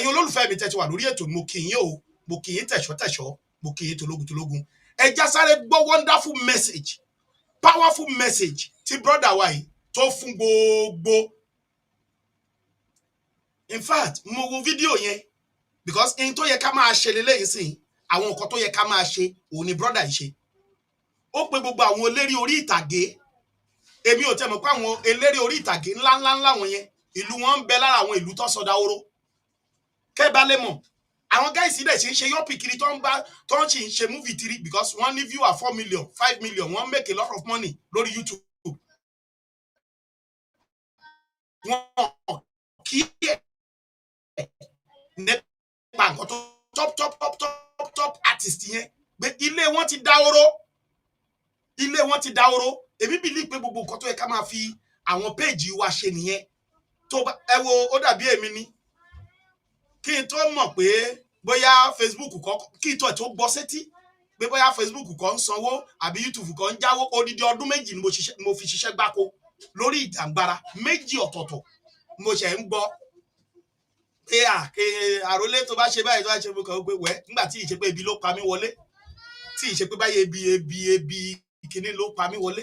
ẹ̀yin olólùfẹ́ mi tẹ́tí wà lórí ètò mo kì í yín o mo kì í tẹ̀ṣọ́ mo kì í tológun ẹ já sáré gbọ́ wonderful message powerful message tí brother wa yìí tó fún gbogbo in fact mo wo fídíò yẹn because in tó yẹ ká máa ṣe lélẹ́yìn sí àwọn nǹkan tó yẹ ká máa ṣe òun ni brother yìí ṣe ó pe gbogbo àwọn eléré orí ìtàgé èmi ò tẹ́ mọ̀ pé àwọn eléré orí ìtàgé ńláńlá wọn yẹn ìlú wọn ń bẹ lára àwọn ìlú tó sọdá oró kẹ́bà lè mọ̀ àwọn guys dẹ̀ ṣe ń ṣe yọ́pì kiri tó ń ṣe movie tiri because wọ́n ní viewer 4 million 5 million wọ́n make a lot of money lórí YouTube wọ́n kí ẹ̀ nípa nǹkan tó top artist yẹn pé ilé wọn ti dá oró èmi believe pé gbogbo nǹkan tó yẹ ká máa fi àwọn péèjì wa ṣe nìyẹn tó bá ẹ wo ó dàbí èmi ni kí n tó mọ̀ pé bóyá Facebook kọ́ kí n tó gbọ́ sétí pé bóyá Facebook kọ́ ń sanwó àbí YouTube kọ́ ń jáwó odidi ọdún méjì ni mo fi ṣiṣẹ́ gbáko lórí ìjàngbara méjì ọ̀tọ̀ọ̀tọ̀ mo ṣe ń gbọ́ pé àrólé tó bá ṣe báyìí tó bá ṣe mo kàn ó pé wẹ́ nígbà tí ìṣe pé ebi ló pa mí wọlé tí ìṣe pé báyìí ebi ìkíní ló pa mí wọlé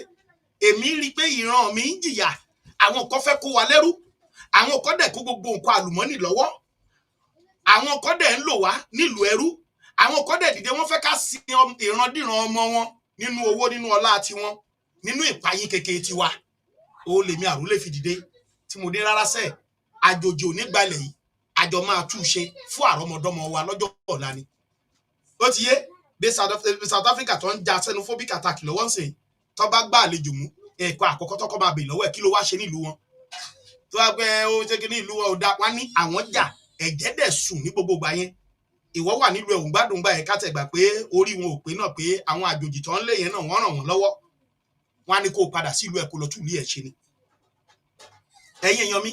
èmi rí i pé ìran mi ń jìyà àwọn kan fẹ́ kó wa lẹ́rú àwọn kan dẹ̀ kó gbogbo nǹkan àlùmọ́nì lọ́wọ́ àwọn kan dẹ̀ ń lò wá nílùú ẹrú àwọn kan dẹ̀ dìde wọ́n fẹ́ ká sin ìrandíran ọmọ wọn nínú owó nínú ọlá tiwọn nínú ìpayín kékeré tiwa ó lèmi àrólé fi dìde tí mo dé rárá sẹ́ẹ̀ àjòjì ò ní gbalẹ̀ yìí àjọ máa tú ṣe fún àrọmọdọ́mọ wa lọ́jọ́ ọ̀la ni ó ti yé dé South Africa tó ń ja xenophobic attack lọ́wọ́ ń sìn tó bá gbá àlejò mú ẹ̀kọ́ àkọ́kọ́ tọ́kọ́ máa bè lọ́wọ́ ẹ̀ kí ló wá ṣe nílùú wọn tó wá pẹ́ ó ṣe kí ní ìlú wọn ò dá wá ní àwọn jà ẹ̀jẹ̀ dẹ̀ sùn ní gbogbo gbà yẹn ìwọ wà nílùú ẹ̀hún gbádùn gbà yẹn káàtẹ̀ gbà pé orí wọn ò pé náà pé àwọn àjòjì tó ń lé yẹn náà wọ́n ràn wọ́n lọ́wọ́ wọn á ní kó o padà sí ìlú ẹ̀ kó lọ tún ilé ẹ̀ ṣe ni ẹ̀yin èèyàn mi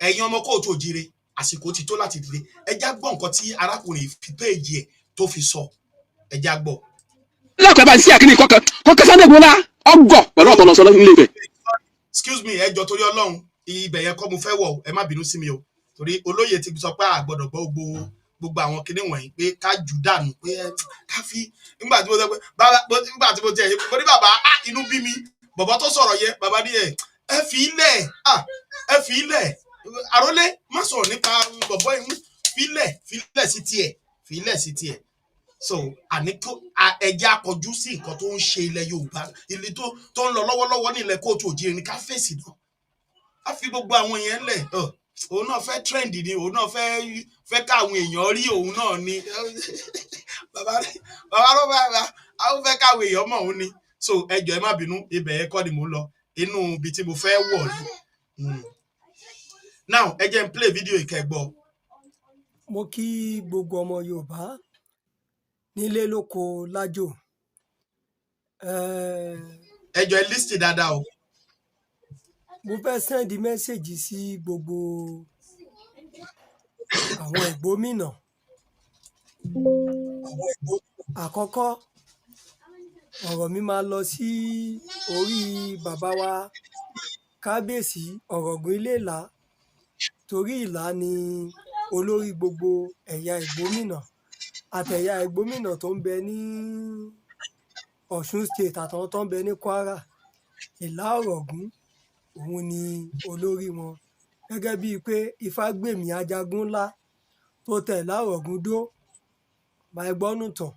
ẹ̀yin ọmọ kóòtù òjire àsìkò ti tó láti dìde ẹjá gbọ́ nǹkan tí arákùnrin fi péèjì ẹ̀ tó fi sọ ẹjá gbọ́. lákòó ẹ bá ń sí àkíní kọ́kẹ́ Sunday Igboho ọgọ̀ pẹ̀lú ọ̀tọ̀ lọ́sọ nílé Ifẹ̀. excuse me ẹjọ́ torí Ọlọ́run ibẹ̀ yẹn kọ́ mo fẹ́ wọ̀ ẹ má bínú sí mi o torí olóyè ti sọ pé àgbọ̀dọ̀ gbọ́ gbogbo àwọn kinní wọ̀nyí pé ká jù dànù pé ká fi nígbà tí mo sọ pé nígbà tí mo tẹ̀ mo ní bàbá inú bí mi bàbá tó sọ̀rọ̀ yẹn bàbá ní ẹ fi ilẹ̀ àrólé má sọ̀rọ̀ nípa bọ̀bọ̀ ìmú filẹ̀ sí tiẹ̀ so àní ẹja akọjú sí nǹkan tó ń ṣe ilẹ̀ Yorùbá ilé tó ń lọ lọ́wọ́lọ́wọ́ ní ilẹ̀ kóòtù òjìrì ní ká fèsì náà á fi gbogbo àwọn yẹn lẹ̀ òun náà fẹ́ trend ni òun náà fẹ́ káwọn èèyàn rí òun náà ni bàbá ló àwọn fẹ́ káwọn èèyàn mọ̀ òun ni so ẹjọ́ ẹ má bínú ibẹ̀ yẹn kọ́ ni mò ń lọ inú ibi tí mo fẹ́ wọ̀ ni. Now ẹ jẹ́ n play video ìkẹgbọ́. Mo kí gbogbo ọmọ Yorùbá nílé lóko lájò. Ẹ jọ̀ọ́ ẹ listen dáadáa o. Mo fẹ́ send message sí gbogbo àwọn ìgbómìnà. Àkọ́kọ́ ọ̀rọ̀ mi máa lọ sí orí bàbá wa Kábíyèsí Ọ̀ràngún Iléèlá torí Ìlá ni olórí gbogbo ẹ̀yà ìgbómìnà àtẹ̀yà ìgbómìnà tó ń bẹ ní Ọ̀ṣun state àtàwọn tó ń bẹ ní Kwara Ìlá Ọ̀ràngún òun ni olórí wọn gẹ́gẹ́ bíi pé Ifágbèmí ajagun ńlá tó tẹ̀ Ìlá Ọ̀ràngún dó máa gbọ́nù tàn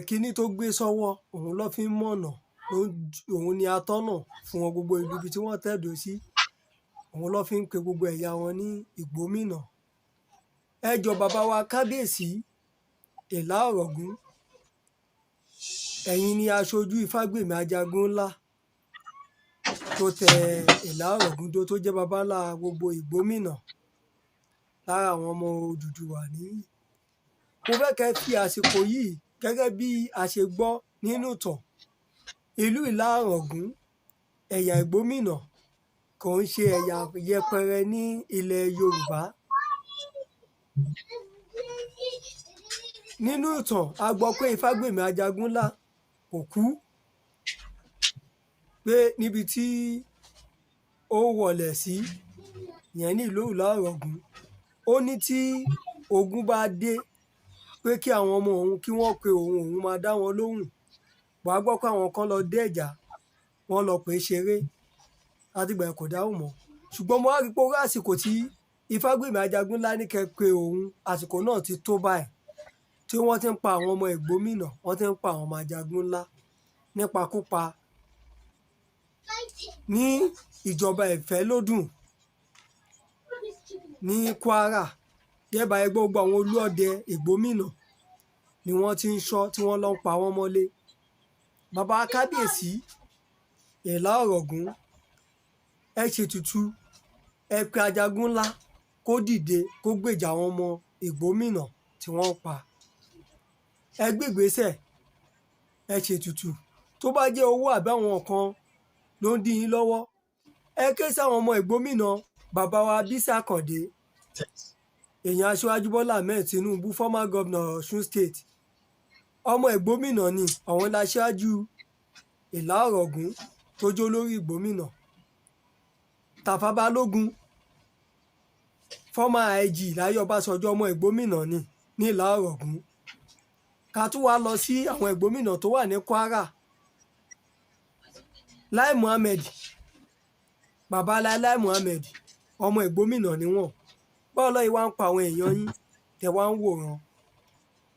kínní tó gbé sọ́wọ́ òun ló fi ń mọ̀nà òun ni atọ́nà fún wọn gbogbo ìlú ibi tí wọ́n tẹ̀dó sí òun ló fi ń pe gbogbo ẹ̀yà wọn ní ìgbómìnà ẹjọ́ bàbá wa Kábíyèsí Ìlá Ọ̀ràngún ẹ̀yin ni aṣojú Ifágbèmí ajagun ńlá tó tẹ Ìlá Ọ̀ràngún dó tó jẹ́ bàbá ńlá gbogbo ìgbómìnà lára àwọn ọmọ Odùduwà ní. Mo fẹ́ kẹ́ fi àsìkò yìí gẹ́gẹ́ bí a ṣe gbọ́ nínú ìtàn ìlú Ìlá Ọ̀ràngún ẹ̀yà ìgbómìnà kò ń ṣe ẹ̀yà yẹpẹrẹ ní ilẹ̀ Yorùbá. Nínú ìtàn a gbọ́ pé Ifágbèmí ajagun ńlá kò kú pé níbi tí ó wọlẹ̀ sí yẹn ní ìlú Ìlá Ọ̀ràngún ó ní tí ogun bá dé pé kí àwọn ọmọ òun kí wọ́n pe òun máa dá wọn lóhùn wàá gbọ́ pé àwọn kan lọ dé ẹ̀jà wọ́n lọ pè é ṣeré látìgbà ẹ̀ kò dáhùn mọ́ ṣùgbọ́n mo wá rí pé orí àsìkò tí Ifágbèmí Ajagunlá ní kẹ́ pé òun àsìkò náà ti tó báyìí tí wọ́n ti ń pa àwọn ọmọ Ìgbómìnà wọ́n ti ń pa àwọn ọmọ Ajagunlá nípakúpa ní ìjọba Ìfẹ́lódùn ní Kwara gẹ́gbà ẹgbẹ́ gbogbo àwọn olúọdẹ Ìgbómìnà ni wọ́n ti ń ṣọ́ tí wọ́n lọ ń pa wọ́n mọ́lé bàbá kábíyèsí Ìlá Ọ̀ràngún ẹ ṣètùtù ẹ pe Ajagunlá kó dìde kó gbèjà àwọn ọmọ Ìgbómìnà tí wọ́n pa ẹ gbégbésẹ̀ ẹ ṣètùtù tó bá jẹ́ owó àbí àwọn kan ló ń dí yín lọ́wọ́ ẹ ké sáwọn ọmọ Ìgbómìnà bàbá wa Bísí Àkàndé èèyàn Aṣíwájú Bọ́lá Ahmed Tinubu former governor Ọ̀ṣun state ọmọ Ìgbómìnà ni àwọn láṣáájú Ìlá Ọ̀ràngún tó jó lórí Ìgbómìnà Tàfà Balógun former IG Láyé Ọbásanjọ́ ọmọ Ìgbómìnà ni ní Ìlá Ọ̀ràngún ká tún wá lọ sí àwọn Ìgbómìnà tó wà ní Kwara Lai Muhammed bàbá Lai Muhammed ọmọ Ìgbómìnà ni wọ́n báwo lọ́yìn wá ń pa àwọn èèyàn yín tẹ̀ wá ń wòran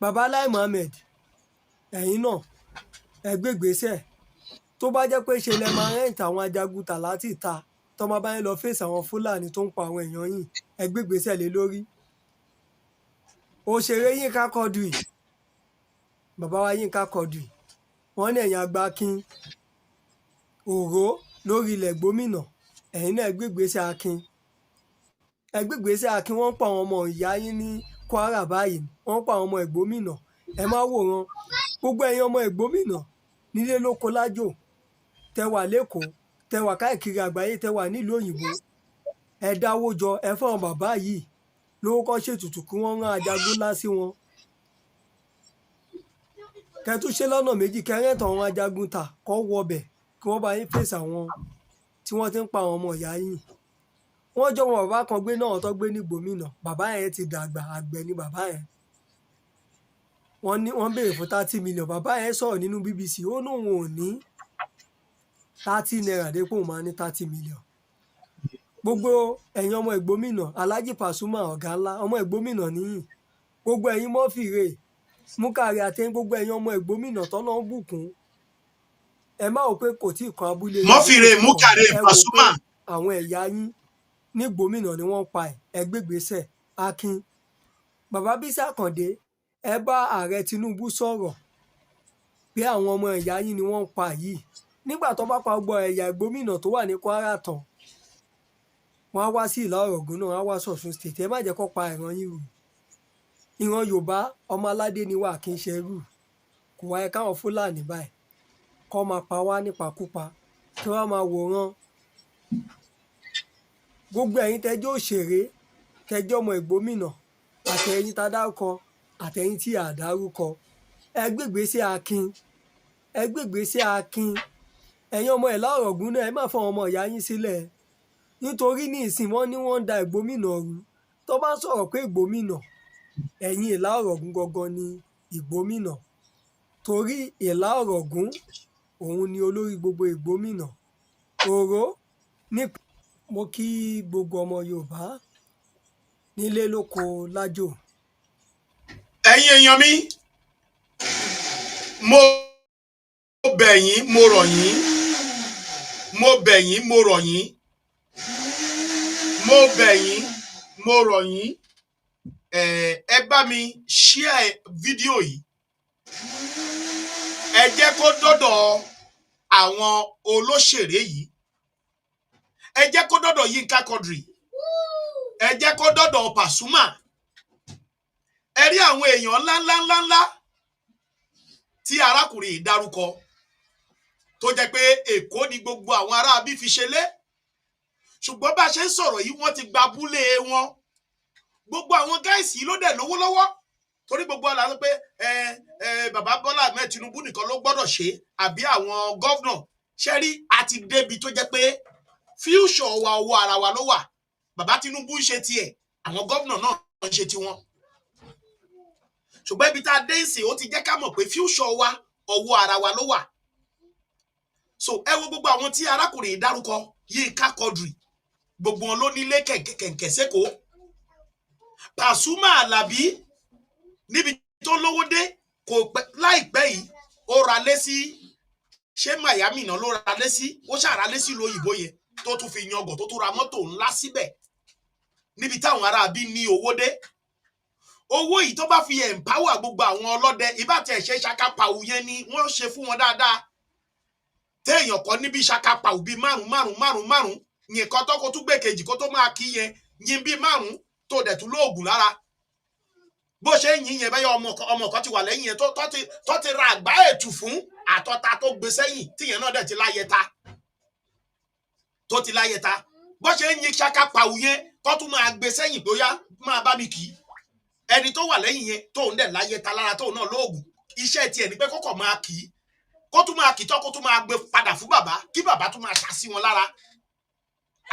bàbá Lai Muhammed ẹ̀yin náà ẹ gbégbésẹ̀ tó bá jẹ́ pé ṣe lẹ máa rẹ́ǹtì àwọn ajagunta láti ta tọ́mọ bá yín lọ fèsì àwọn Fúlàní tó ń pa àwọn èèyàn yín ẹ gbégbésẹ̀ lé lórí òṣèré Yínká Quadri bàbá wa Yínká Quadri wọ́n ní ẹ̀yìn àgbà Akin òró lórí ilẹ̀ Ìgbómìnà ẹ̀yin náà ẹ gbégbésẹ̀ Akin wọ́n ń pa àwọn ọmọ ìyá yín ní Kwara báyìí wọ́n ń pa àwọn ọmọ Ìgbómìnà ẹ má wòran gbogbo ẹ̀yin ọmọ Ìgbómìnà nílé lóko lájò tẹ wà lẹ́kọ̀ọ́ tẹ wà káàkiri àgbáyé tẹ wà nílùú òyìnbó ẹ dáwó jọ ẹ fáwọn bàbá yìí lówó kọ́ ṣètùtù kí wọ́n rán Ajagunlá sí wọn kẹtù ṣe lọ́nà méjì kẹrẹ́ǹtàn àwọn Ajagunta kọ́ wọbẹ̀ kí wọ́n bá yín fèsì àwọn tí wọ́n ti ń pa àwọn ọmọ ìyá yìí wọ́n jọ wọn bàbá kan gbé náà tó gbé ní Ìgbómìnà bàbá yẹn ti dàgbà àgbẹ̀ ni bàbá yẹn wọ́n béèrè fún 30 million bàbá yẹn sọ̀rọ̀ nínú BBC ó lóun ò ní 30 naira dépò máa ní 30 million gbogbo ẹ̀yin ọmọ Ìgbómìnà Alhaji Pasuma ọ̀gá ńlá ọmọ Ìgbómìnà níyìn gbogbo ẹ̀yin Murphy Múkàrí àtẹ̀yìn gbogbo ẹ̀yin ọmọ Ìgbómìnà tọ́lọ́ ń bùkún ẹ má wò pé kò tí ì kan abúlé Murphy Múkàrí Pasuma àwọn ẹ̀yà yín ní Ìgbómìnà ni wọ́n pa ẹ gbégbésẹ̀ Akin bàbá Bísí Àkàndé ẹ bá ààrẹ Tinubu sọ̀rọ̀ pé àwọn ọmọ ẹ̀yà yín ni wọ́n pa yìí nígbà tó bá pa gbogbo ẹ̀yà Ìgbómìnà tó wà ní Kwara tán wọ́n á wá sí Ìlá Ọ̀ràngún náà wọ́n á wá sọ̀tún state ẹ má jẹ́ kó pa ìran yín rù ìran Yorùbá ọmọ aládé ni wà kí n ṣe rù kò wáyé káwọn Fúlàní báyìí kọ́ máa pa wá nípakúpa kí wọ́n máa wòran gbogbo ẹ̀yin tẹ́jọ́ òṣèré tẹ́jọ́ ọmọ Ìgbómìnà àtẹ̀yìn tá dárúkọ àtẹ̀yìn tí a dárúkọ ẹ gbégbésẹ̀ Akin ẹ̀yin ọmọ Ìlá Ọ̀ràngún náà ẹ má fọ ọmọ ìyá yín sílẹ̀ nítorí ní ìsìn wọn ni wọ́n ń da Ìgbómìnà rú tó bá ń sọ̀rọ̀ pé Ìgbómìnà ẹ̀yin Ìlá Ọ̀ràngún gangan ni Ìgbómìnà torí Ìlá Ọ̀ràngún òun ni olórí gbogbo Ìgbómìnà òró ní mo kí gbogbo ọmọ Yorùbá nílé lóko lájò. ẹ̀yin èèyàn mi mo bẹ̀ yín mo rọ̀ yín mo bẹ̀ yín mo rọ̀ yín mo bẹ̀ yín mo rọ̀ yín ẹ bá mi share fídíò yìí ẹ jẹ́ kó dọ́dọ̀ àwọn olóṣèré yìí ẹ jẹ́ kó dọ́dọ̀ Yínká Quadri ẹ jẹ́ kó dọ́dọ̀ Pasuma ẹ rí àwọn èèyàn ńláńláńláńlá tí arákùnrin yìí dárúkọ tó jẹ́ pé Èkó ni gbogbo àwọn ará bí fi ṣe lé ṣùgbọ́n bá a ṣe ń sọ̀rọ̀ yìí wọ́n ti gba abúlé wọn gbogbo àwọn gáìsì ló dẹ̀ lówó lọ́wọ́ torí gbogbo àlà sọ pé bàbá Bọ́lá Ahmed Tinubu nìkan ló gbọ́dọ̀ ṣe àbí àwọn gọ́vnọ̀ ṣẹ́rí àti débi tó jẹ́ pé future wa owó ara wa ló wà bàbá Tinubu ń ṣe tiẹ̀ àwọn gómìnà náà ń ṣe tiwọn. Ṣùgbọ́n ibi tá a dé ìsìn ó ti jẹ́ ká mọ̀ pé future wa ọwọ́ ara wa ló wà. So ẹ wo gbogbo àwọn tí arákùnrin yìí dárúkọ Yínká Quadri, gbogbo wọn ló nílé kẹ̀kẹ́ sẹ́kọ̀ọ́. Pasuma Alabi níbi tó lówó dé kò pẹ́ láìpẹ́ yìí ó ra lé sí ṣé Miami náà ló ra lé sí, ó ṣàrà lé sí ìlú òyìnbó yẹn tó tún fi yangàn tó tún ra mọ́tò ńlá síbẹ̀ níbi táwọn ará bí ní owó dé. Owó yìí tó bá fi empower gbogbo àwọn ọlọ́dẹ ìbátẹ̀ ṣe ṣakapàwù yẹn ni wọ́n ṣe fún wọn dáadáa. Téèyàn kan níbi ṣakapàwù bíi márùn nìkan tó kó tún gbé kejì kó tó máa kí yẹn yín bíi márùn tó dẹ̀ tún lóògùn lára. Bó ṣe ń yín yẹn bẹ́yẹ ọmọ kan ti wà lẹ́yìn yẹn tó ti ra àgbá ètù fún àtọ́ta tó gbé sẹ́yìn tíyẹn náà dẹ̀ ti láyẹta tó ti láyẹta. Bó ṣe ń yín ṣakapàwù yẹn tó tún máa gbé sẹ́yìn bóyá máa bá mi kì í. Ẹni tó wà lẹ́yìn yẹn tóun dẹ̀ láyẹta lára tóun náà lóògùn, iṣẹ́ tiẹ̀ ni pé kọ́kọ́ máa kì í, kó tún máa kì í tán kó tún máa gbé padà fún bàbá kí bàbá tún máa ṣàṣì wọn lára.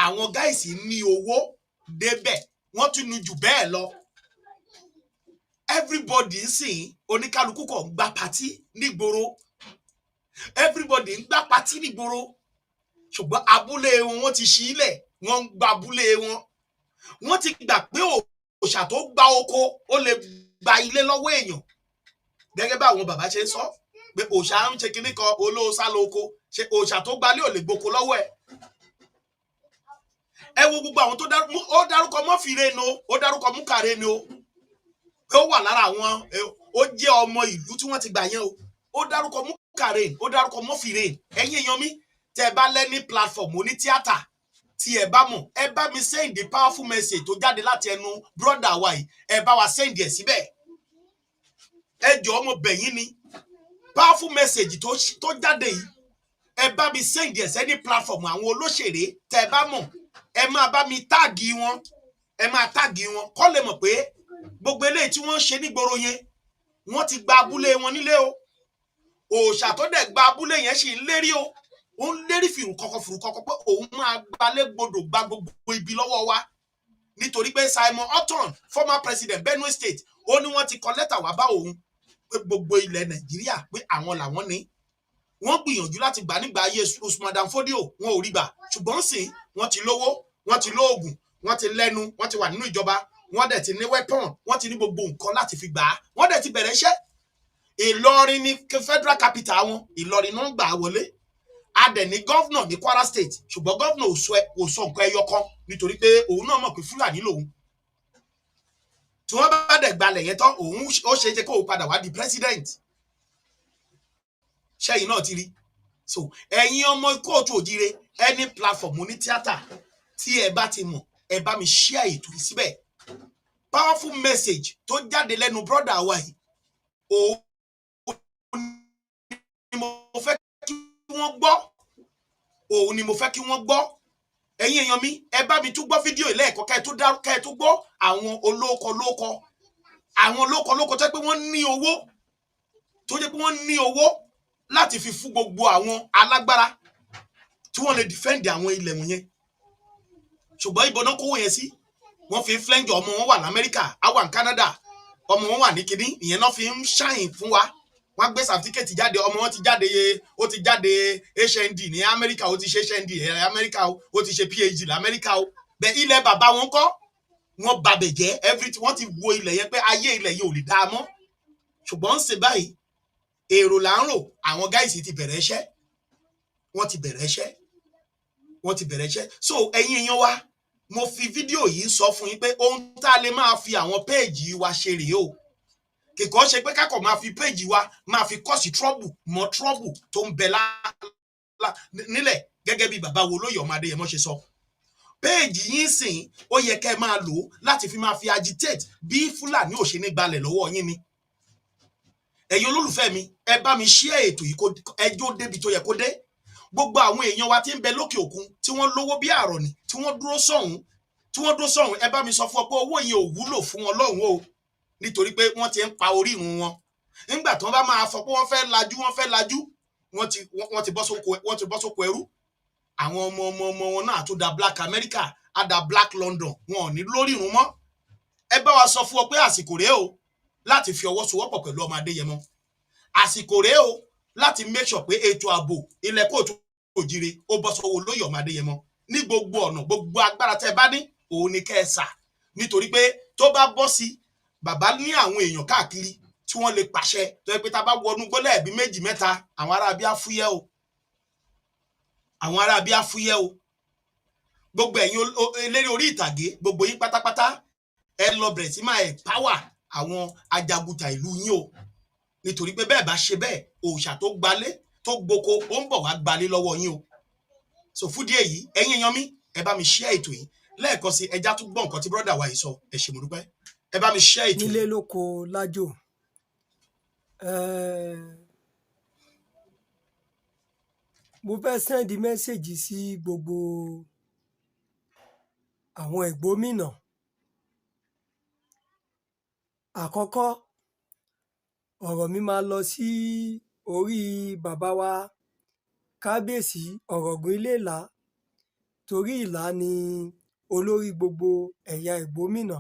Àwọn gáìsì ní owó débẹ̀ wọ́n tún ní jù bẹ́ẹ̀ lọ. Everybody ń sìn oníkálukú kò ń gba pàtí nígboro, everybody ń gba pàtí nígboro. Ṣùgbọ́n abúlé wọn ti ṣí ilẹ̀, wọ́n ń gba abúlé wọn. Wọ́n ti gbà pé òòṣà tó gba oko ó lè gba ilé lọ́wọ́ èèyàn. Gẹ́gẹ́ bá àwọn bàbá ṣe ń sọ pé òòṣà ń ṣe kinní kan olóòṣà lóko, ṣe òòṣà tó gbalé ò lè gboko lọ́wọ́ ẹ̀. Ẹ wo gbogbo àwọn tó dárúkọ Mọ́fìrè ni ó dárúkọ Múkàrè ni ó pé ó wà lára àwọn ó jẹ́ ọmọ ìlú tí wọ́n ti gbà yẹn o. Ó dárúkọ Múkàrè, ó dárúkọ Mọ́fìrè. Ẹ̀yin èèyàn mi tẹ́ bá lẹ́ni platform oní tíátà tí ẹ bá mọ̀ ẹ bá mi send the powerful message tó jáde láti ẹnu brother wa yìí, ẹ bá wa send ẹ̀ síbẹ̀. Ẹ jọ̀ọ́ mo bẹ̀ yín ni powerful message tó jáde yìí ẹ bá mi send ẹ̀ sẹ́ni platform àwọn olóṣèré tẹ́ bá mọ̀ ẹ máa bá mi táàgì wọn, ẹ máa táàgì wọn kó lè mọ̀ pé gbogbo eléyìí tí wọ́n ń ṣe nígboro yẹn wọ́n ti gba abúlé wọn nílé o. Òòṣà tó dẹ̀ gba abúlé yẹn sì ń lérí o, ó ń lérí fìrù kọ̀kọ̀ pé òun máa gbalé gbodò gba gbogbo ibi lọ́wọ́ wa. Nítorí pé Simon Orton former president Benue State ó ní wọ́n ti kọ lẹ́tà wá bá òun pé gbogbo ilẹ̀ Nàìjíríà pé àwọn làwọn ní. Wọ́n gbìyànjú láti gbà nígbà ayé Usman Dan Fodio wọn ò rí gbà, ṣùgbọ́n sì wọ́n ti lówó, wọ́n ti lóògùn, wọ́n ti lẹ́nu, wọ́n ti wà nínú ìjọba, wọ́n dẹ̀ ti ní weapon, wọ́n ti ní gbogbo nǹkan láti fi gbà á, wọ́n dẹ̀ ti bẹ̀rẹ̀ iṣẹ́. Ìlọrin ní federal capital wọn, Ìlọrin náà ń gbà wọlé. A dẹ̀ ní gọ́vnà ní Kwara State, ṣùgbọ́n gọ́vnà ò sọ nǹkan ẹyọ kan nítorí pé òun náà mọ̀ pé Fúlàní lòun. Tí wọ́n bá dẹ̀ gbalẹ̀ yẹn tán òun ó ṣe é ṣe kó o padà wá di president. Ṣẹ́yìn náà ti rí. So ẹ̀yin ọmọ kóòtù òjire any platform ní tíátà tí ẹ bá ti mọ̀ ẹ bá mi share ètò yìí síbẹ̀. Powerful message tó jáde lẹ́nu brother wa yìí òun ni mo fẹ́ kí wọ́n gbọ́, òun ni mo fẹ́ kí wọ́n gbọ́. Ẹ̀yin èèyàn mi ẹ bá mi tún gbọ́ fídíò ilé ẹ̀kọ́ kẹ́ ẹ tún gbọ́ àwọn olóko tó jẹ́ pé wọ́n ní owó, tó jẹ́ pé wọ́n ní owó láti fi fún gbogbo àwọn alágbára tí wọ́n lè defend àwọn ilẹ̀ wọ̀nyẹn. Ṣùgbọ́n ìbọn náà kówó yẹn sí, wọ́n fi flẹ́ńjọ ọmọ wọn wà l'Amẹ́ríkà, á wà ní Canada, ọmọ wọn wà ní kínní, ìyẹn náà fi ń ṣàyìn fún wa. Wọ́n gbé certificate jáde, ọmọ wọn ti jáde, ó ti jáde HND ní Amẹ́ríkà, ó ti ṣe HND ní Amẹ́ríkà, ó ti ṣe PhD l'Amẹ́ríkà o. Bẹ́ẹ̀ ilẹ̀ bàbá wọn kọ́, wọ́n babẹ̀ jẹ́ everything, wọ́n ti wo ilẹ̀ yẹn pé ayé ilẹ̀ yìí ò lè dáa mọ́. Ṣùgbọ́n ń ṣe báyìí èrò là ń rò, àwọn gáìsì ti bẹ̀rẹ̀ iṣẹ́, wọ́n ti bẹ̀rẹ̀ iṣẹ́. So ẹ̀yin èèyàn wa mo fi fídíò yìí sọ fún yín pé ohun tá a lè máa fi àwọn péèjì wa ṣe rèé o. Kìkọ́ ṣe pé kákọ̀ máa fi péèjì wa máa fi kọ́sì trouble mọ́ trouble tó ń bẹ nílẹ̀ gẹ́gẹ́ bí bàbá wo lóyè ọmọ Adéyẹmọ ṣe sọ. Péèjì yín sìn ó yẹ kẹ́ máa lò láti fi máa fi agitate bí Fúlàní ò ṣe ní gbalẹ̀ lọ́wọ́ yín ni. Ẹ̀yin olólùfẹ́ mi ẹ bá mi share ètò yìí ẹjọ́ débi tó yẹ kó dé. Gbogbo àwọn èèyàn wa tí ń bẹ lókè òkun tí wọ́n lówó bí àrọ̀nì tí wọ́n dúró sọ̀hún ẹ bá mi sọ fún ọ pé owó yẹn ò wúlò fún wọn lọ́hùn o, nítorí pé wọ́n ti ń pa orí ìrun wọn. Nígbà tí wọ́n bá máa sọ pé wọ́n fẹ́ lajú wọ́n ti bọ́ sóko ẹrú. Àwọn ọmọ wọn náà tó da Black America á da Black London, wọn ò ní lórí ìrun mọ́. ẹ bá wa sọ fún ọ pé àsìkò rèé o láti fi ọwọ́ sowọ́pọ̀ pẹ̀lú ọmọ Adéyẹmọ, àsìkò rèé o láti make sure pé ètò ààbò ilẹ̀ kóòtù òjire ó bọ́ sọ́wọ́ olóyè ọmọ Adéyẹmọ ní gbogbo ọ̀nà, gbogbo agbára tẹ́ ẹ bá ní òun ni kẹ́ ẹ sà, nítorí pé tó bá bọ́ sí bàbá ní àwọn èèyàn káàkiri tí wọ́n lè pàṣẹ tó yẹ pé tá a bá wọnú gbọ́lẹ̀ ẹ̀bí méjì mẹ́ta àwọn ará bí á fúyẹ́ o, àwọn ará bí á fúyẹ́ o. Gbogbo ẹ̀yin eléré orí ìtàgé gbogbo yín pátápátá ẹ lọ bẹ̀rẹ̀ sí máa empower àwọn ajagunta ìlú yín o, nítorí pé bẹ́ẹ̀ bá ṣe bẹ́ẹ̀ òòṣà tó gbalé tó gboko ó ń bọ̀ wá gbalé lọ́wọ́ yín o. So fúdí èyí ẹ̀yin èèyàn mi ẹ bá mi share ètò yìí lẹ́ẹ̀kan sí, ẹja tún gbọ́ nǹkan tí brọ́dà wa yìí sọ, ẹ ṣé mo dúpẹ́, ẹ bá mi share ètò yìí. nílé lóko lájò mo fẹ́ sẹ́ndì mẹ́sẹ̀gì sí gbogbo àwọn ìgbómìnà. Àkọ́kọ́ ọ̀rọ̀ mi máa lọ sí orí bàbá wa kábíyèsí ọ̀rọ̀gún Iléèlá, torí Ìlá ni olórí gbogbo ẹ̀yà ìgbómìnà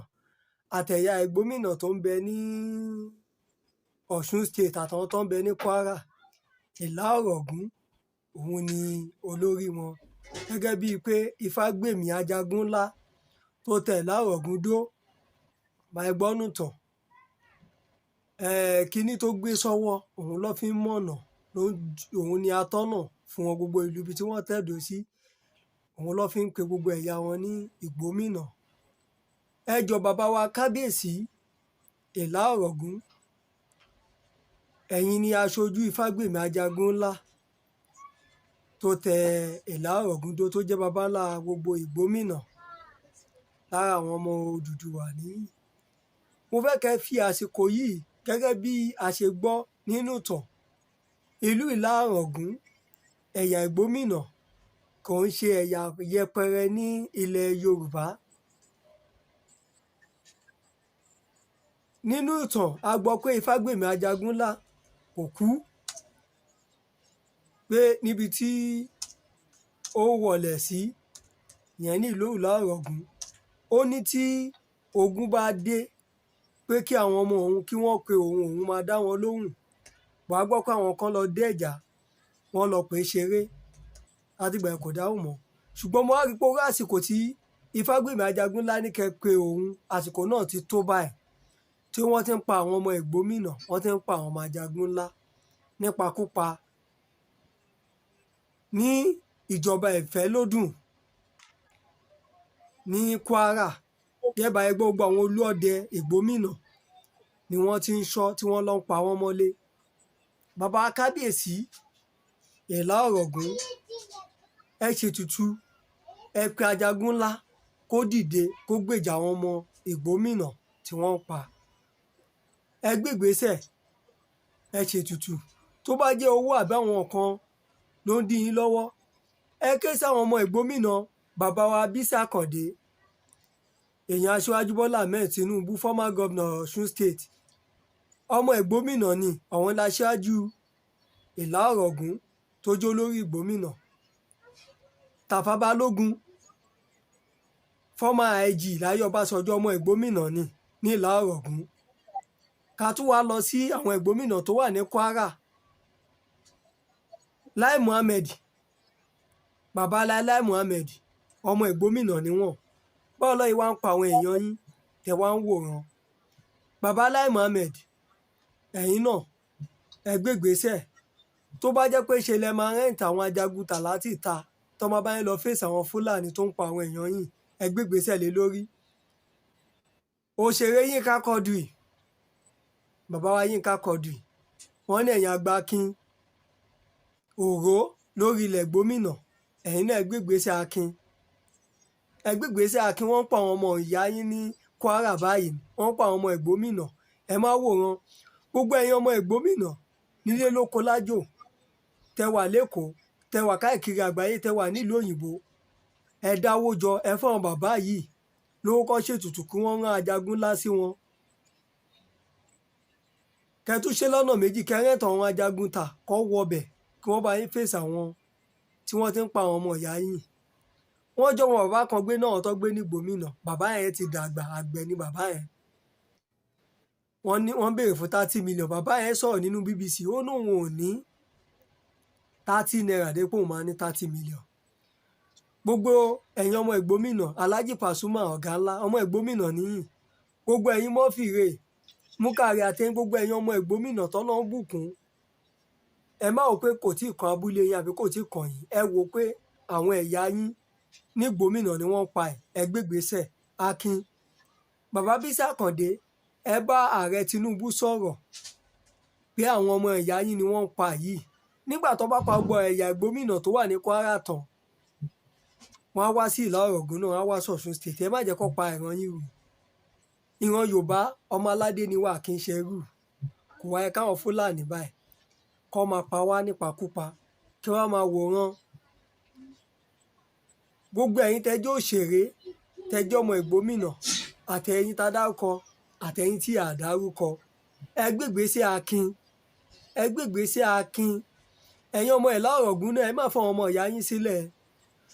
àtẹ̀yà ìgbómìnà tó ń bẹ ní Ọ̀ṣun state àtàwọn tó ń bẹ ní Kwara. Ìlá Ọ̀rọ̀gún òun ni olórí wọn, gẹ́gẹ́ bíi pé Ifágbèmí ajagun ńlá tó tẹ̀ Ìlá Ọ̀rọ̀gún dó máa gbọ́nù tán. Kíní tó gbé sọ́wọ́ òun ló fi ń mọ̀nà, òun ni atọ́nà fún wọn gbogbo ìlú ibi tí wọ́n tẹ̀dó sí, òun ló fi ń pe gbogbo ẹ̀yà wọn ní ìgbómìnà. Ẹ jọ bàbá wa kábíyèsí Ìlá Ọ̀rọ̀gún, ẹ̀yin ni aṣojú Ifágbèmí ajagun ńlá tó tẹ Ìlá Ọ̀rọ̀gún dó, tó jẹ́ baba ńlá gbogbo ìgbómìnà lára àwọn ọmọ Odùduwà ní. Mo fẹ́ kẹ́ fi àsìkò yìí, gẹ́gẹ́ bí a ṣe gbọ́ nínú ìtàn, ìlú Ìlá Ọ̀rọ̀gún ẹ̀yà ìgbómìnà kò ń ṣe ẹ̀yà yẹpẹrẹ ní ilẹ̀ Yorùbá. Nínú ìtàn a gbọ́ pé Ifágbèmí ajagun ńlá kò kú, pé níbi tí ó wọlẹ̀ sí yẹn ní ìlú Ìlá Ọ̀rọ̀gún, ó ní tí ogun bá dé pé kí àwọn ọmọ òun kí wọ́n pe òun máa dá wọn lóhùn. Wàá gbọ́ pé àwọn kan lọ dẹ́jà, wọ́n lọ pè é ṣeré, látìgbà yẹn kò dáhùn mọ́. Ṣùgbọ́n mo wá rí pé orí àsìkò tí Ifágbèmí ajagun ńlá ní kẹ́ pe òun, àsìkò náà ti tó báyìí tí wọ́n ti ń pa àwọn ọmọ ìgbómìnà, wọ́n ti ń pa àwọn ọmọ ajagun ńlá nípakúpa ní ìjọba Ìfẹ́lódùn ní Kwara. Gẹ́bà ẹgbẹ́ gbogbo àwọn olúọdẹ ìgbómìnà ni wọ́n ti ń ṣọ́ tí wọ́n lọ ń pa wọ́n mọ́lé. Bàbá kábíyèsí Ìlá Ọ̀rọ̀gún, ẹ ṣètùtù, ẹ pe ajagun ńlá kó dìde kó gbèjà àwọn ọmọ ìgbómìnà tí wọ́n ń pa. Ẹ gbégbèsẹ̀, ẹ ṣètùtù. Tó bá jẹ́ owó àbí àwọn kan ló ń dí yín lọ́wọ́, ẹ ké sáwọn ọmọ ìgbómìnà bàbá wa Bísí Àkàndé, èèyàn Aṣíwájú Bọ́lá Ahmed Tinubu, former governor Ọ̀ṣun state. Ọmọ ìgbómìnà ni àwọn láṣáájú Ìlá Ọ̀rọ̀gún tó jẹ́ olórí ìgbómìnà. Tàfà Balógun, former IG láyé Ọbásanjọ́, ọmọ ìgbómìnà ni ní Ìlá Ọ̀rọ̀gún. Ká tún wá lọ sí àwọn ìgbómìnà tó wà ní Kwara. Lai Muhammed, bàbá Lai Muhammed, ọmọ ìgbómìnà ni wọ́n. Báwo lọ́yìn wá ń pa àwọn èèyàn yín tẹ̀ wá ń wòran? Bàbá Lai Muhammed, ẹ̀yin náà ẹ gbégbèsẹ̀. Tó bá jẹ́ pé ṣe lẹ máa rẹ́ǹtì àwọn ajagunta láti ta tó máa bá yín lọ fèsì àwọn Fúlàní tó ń pa àwọn èèyàn yín, ẹ gbégbèsẹ̀ lé lórí. Òṣèré Yínká Quadri, bàbá wa Yínká Quadri, wọ́n ní ẹ̀yin àgbà Akin òró lórí ilẹ̀ gómìnà, ẹ̀yin náà ẹ gbégbèsẹ̀ Akin. Ẹ gbégbèsẹ̀ Akin, wọ́n ń pa àwọn ọmọ ìyá yín ní Kwara báyìí, wọ́n ń pa àwọn ọmọ ìgbómìnà. Ẹ má wòran. Gbogbo ẹ̀yin ọmọ ìgbómìnà nílé lóko lájò, tẹ wà lÉkòó, tẹ wà káàkiri àgbáyé, tẹ wà nílùú òyìnbó, ẹ dáwó jọ, ẹ fún àwọn bàbá yìí lówó kó ṣètùtù kí wọ́n rán ajagun ńlá sí wọn. Kẹ́ tún ṣe lọ́nà méjì, kẹ́ rẹ́ǹtì àwọn ajagun ta kó wọbẹ̀ kí wọ́n bá yín fèsì àwọn tí wọ́n ti ń pa àwọn ọmọ ìyá yín. Wọ́n jọ wọn bàbá kan gbé náà tó gbé ní ìgbómìnà, bàbá yẹn ti dàgbà, àgbẹ̀ ni bàbá yẹn. wọ́n béèrè fún 30 million bàbá yẹn sọ̀rọ̀ nínú BBC ó lóun ò ní 30 naira dépò máa ní 30 million gbogbo ẹ̀yin ọmọ ìgbómìnà Alhaji Pasuma ọ̀gá ńlá ọmọ ìgbómìnà nìyí gbogbo ẹ̀yin Murphy Mukari àtẹ̀yìn gbogbo ẹ̀yin ọmọ ìgbómìnà tọ́nà ń bùkún ẹ má wò pé kò tí ì kan abúlé yín àbí kò tí ì kàn yín ẹ wò pé àwọn ẹ̀yà yín ní ìgbómìnà ni wọ́n pa ẹ gbégbèsè Akin bàbá Bísí Àkàndé ẹ bá ààrẹ Tinubu sọ̀rọ̀ pé àwọn ọmọ ẹ̀yà yín ni wọ́n pa yìí nígbà tó bá pa gbogbo ẹ̀yà ìgbómìnà tó wà ní Kwara tán wọ́n á wá sí Ìlá Ọ̀ràngún náà wọ́n á wá sọ̀tún state ẹ má jẹ́ kó pa ìran yín rù ìran Yorùbá ọmọ aládé ni wà kí n ṣe rù kò wáyé káwọn Fúlàní báyìí kọ́ máa pa wá nípakúpa kí wọ́n máa wòran gbogbo ẹ̀yin tẹ́jọ́ òṣèré tẹ́jọ́ ọmọ ìgbómìnà àtẹ̀yìn tá dárúkọ àtẹ̀yìn tí a dárúkọ ẹ gbégbèsè Akin ẹ gbégbèsè Akin ẹ̀yin ọmọ Ìlá Ọ̀ràngún náà ẹ má fọwọ́n ọmọ ìyá yín sílẹ̀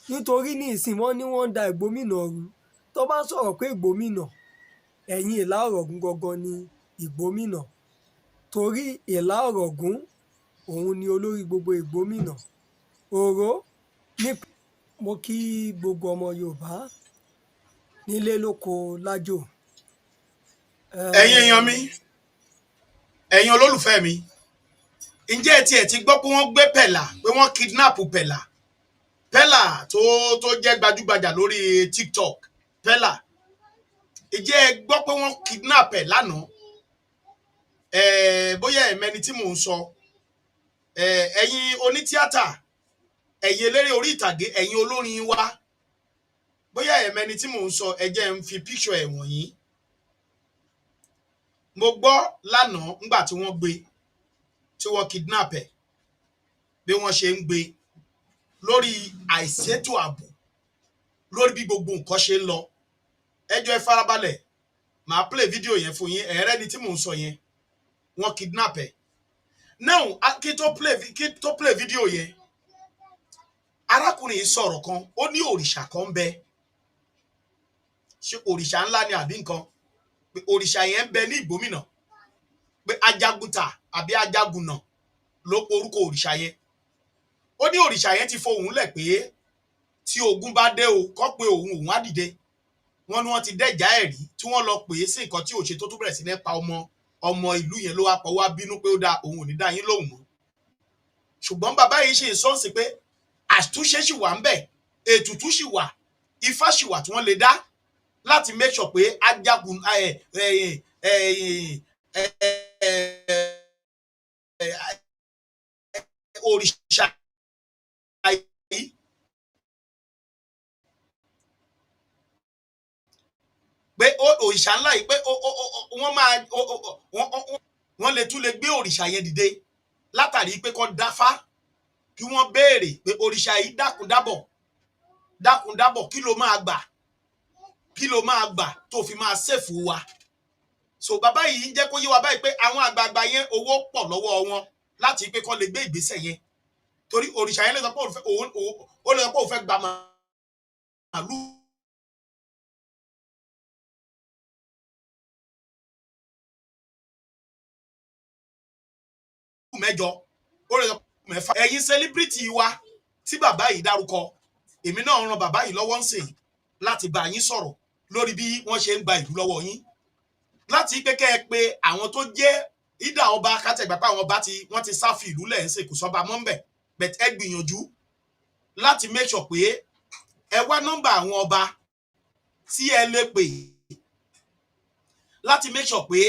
nítorí ní ìsìn wọ́n ní wọ́n ń da ìgbómìnà rú tó bá ń sọ̀rọ̀ pé ìgbómìnà ẹ̀yin Ìlá Ọ̀ràngún gangan ni ìgbómìnà torí Ìlá Ọ̀ràngún òun ni olórí gbogbo ìgbómìnà òró ní mo kí gbogbo ọmọ Yorùbá nílé lóko lájò. ẹ̀yin èèyàn mi ẹ̀yin olólùfẹ́ mi ǹjẹ́ ẹ tiẹ̀ ti gbọ́ pé wọ́n gbé Pẹ̀lá pé wọ́n kidnap Pẹ̀lá tó jẹ́ gbajúgbajà lórí TikTok Pẹ̀lá ǹjẹ́ ẹ gbọ́ pé wọ́n kidnap ẹ̀ lánàá bóyá ẹ̀mẹ́ni tí mò ń sọ ẹ̀yin onítíátà ẹ̀yin eléré orí ìtàgé ẹ̀yin olórin wa bóyá ẹ̀mẹ́ni tí mò ń sọ ẹ jẹ́ ń fi píṣọ ẹ̀ wọ̀nyí mo gbọ́ lánàá ńgbà tí wọ́n gbé tí wọ́n kidnap ẹ̀ bí wọ́n ṣe ń gbé lórí àìṣètò ààbò lórí bí gbogbo nǹkan ṣe ń lọ ẹjọ́ ẹ farabalẹ̀ màá play fídíò yẹn fún yín ẹ̀rẹ́ ni tí mò ń sọ yẹn wọ́n kidnap ẹ̀ now kí tó play fídíò yẹn arákùnrin yìí sọ̀rọ̀ kan ó ní òrìṣà kan ń bẹ ṣé òrìṣà ńlá ni àbí nǹkan pé òrìṣà yẹn ń bẹ ní ìgbómìnà pé ajagunta àbí ajagunà ló porúkọ òrìṣà yẹn ó ní òrìṣà yẹn ti fohùn lẹ̀ pé tí ogun bá dé o kọ́ pé òun á dìde wọ́n ní wọ́n ti dẹ́jà ẹ̀ rí tí wọ́n lọ pè é sí nǹkan tí ò ṣe tó tún bẹ̀rẹ̀ sí ní pa ọmọ ìlú yẹn ló wá pọ̀ wá bínú pé ó da òun ò ní dá yín lóhùn mọ́ ṣùgbọ́n bàbá yìí ṣe ìsọ́nsìn pé àtúnṣe ṣì wà ń bẹ̀ ètùtù ṣì wà ifá ṣì wà tí wọ́n lè dá láti make sure pé ajagun òrìṣà yìí pé òrìṣà ńlá yìí pé wọ́n lè tún lè gbé òrìṣà yẹn dìde látàrí pé kó dáfá kí wọ́n béèrè pé òrìṣà yìí dákúndábọ̀ kí ló máa gbà tó fi máa ṣèfù wa so bàbá yìí ń jẹ́ kó yé wa báyìí pé àwọn àgbààgbà yẹn owó pọ̀ lọ́wọ́ wọn láti pé kó lè gbé ìgbésẹ̀ yẹn torí òrìṣà yẹn lè sọ pé òun fẹ́ gba màálù mẹ́jọ ó lè sọ pé mẹ́fà ẹ̀yin celebrity wa tí bàbá yìí dárúkọ èmi náà ran bàbá yìí lọ́wọ́ ń sè láti bá yín sọ̀rọ̀ lórí bí wọ́n ṣe ń gba ìlú lọ́wọ́ yín láti pé kẹ́ ẹ pé àwọn tó jẹ́ ìdá ọba kátẹ̀gbà pé àwọn ọba wọ́n ti sáfì ìlú lẹ̀ ń ṣe kò sọ́ba mọ́ ń bẹ̀ but ẹ gbìyànjú láti make sure pé ẹ wá nọ́mbà àwọn ọba tí ẹ lè pè láti make sure pé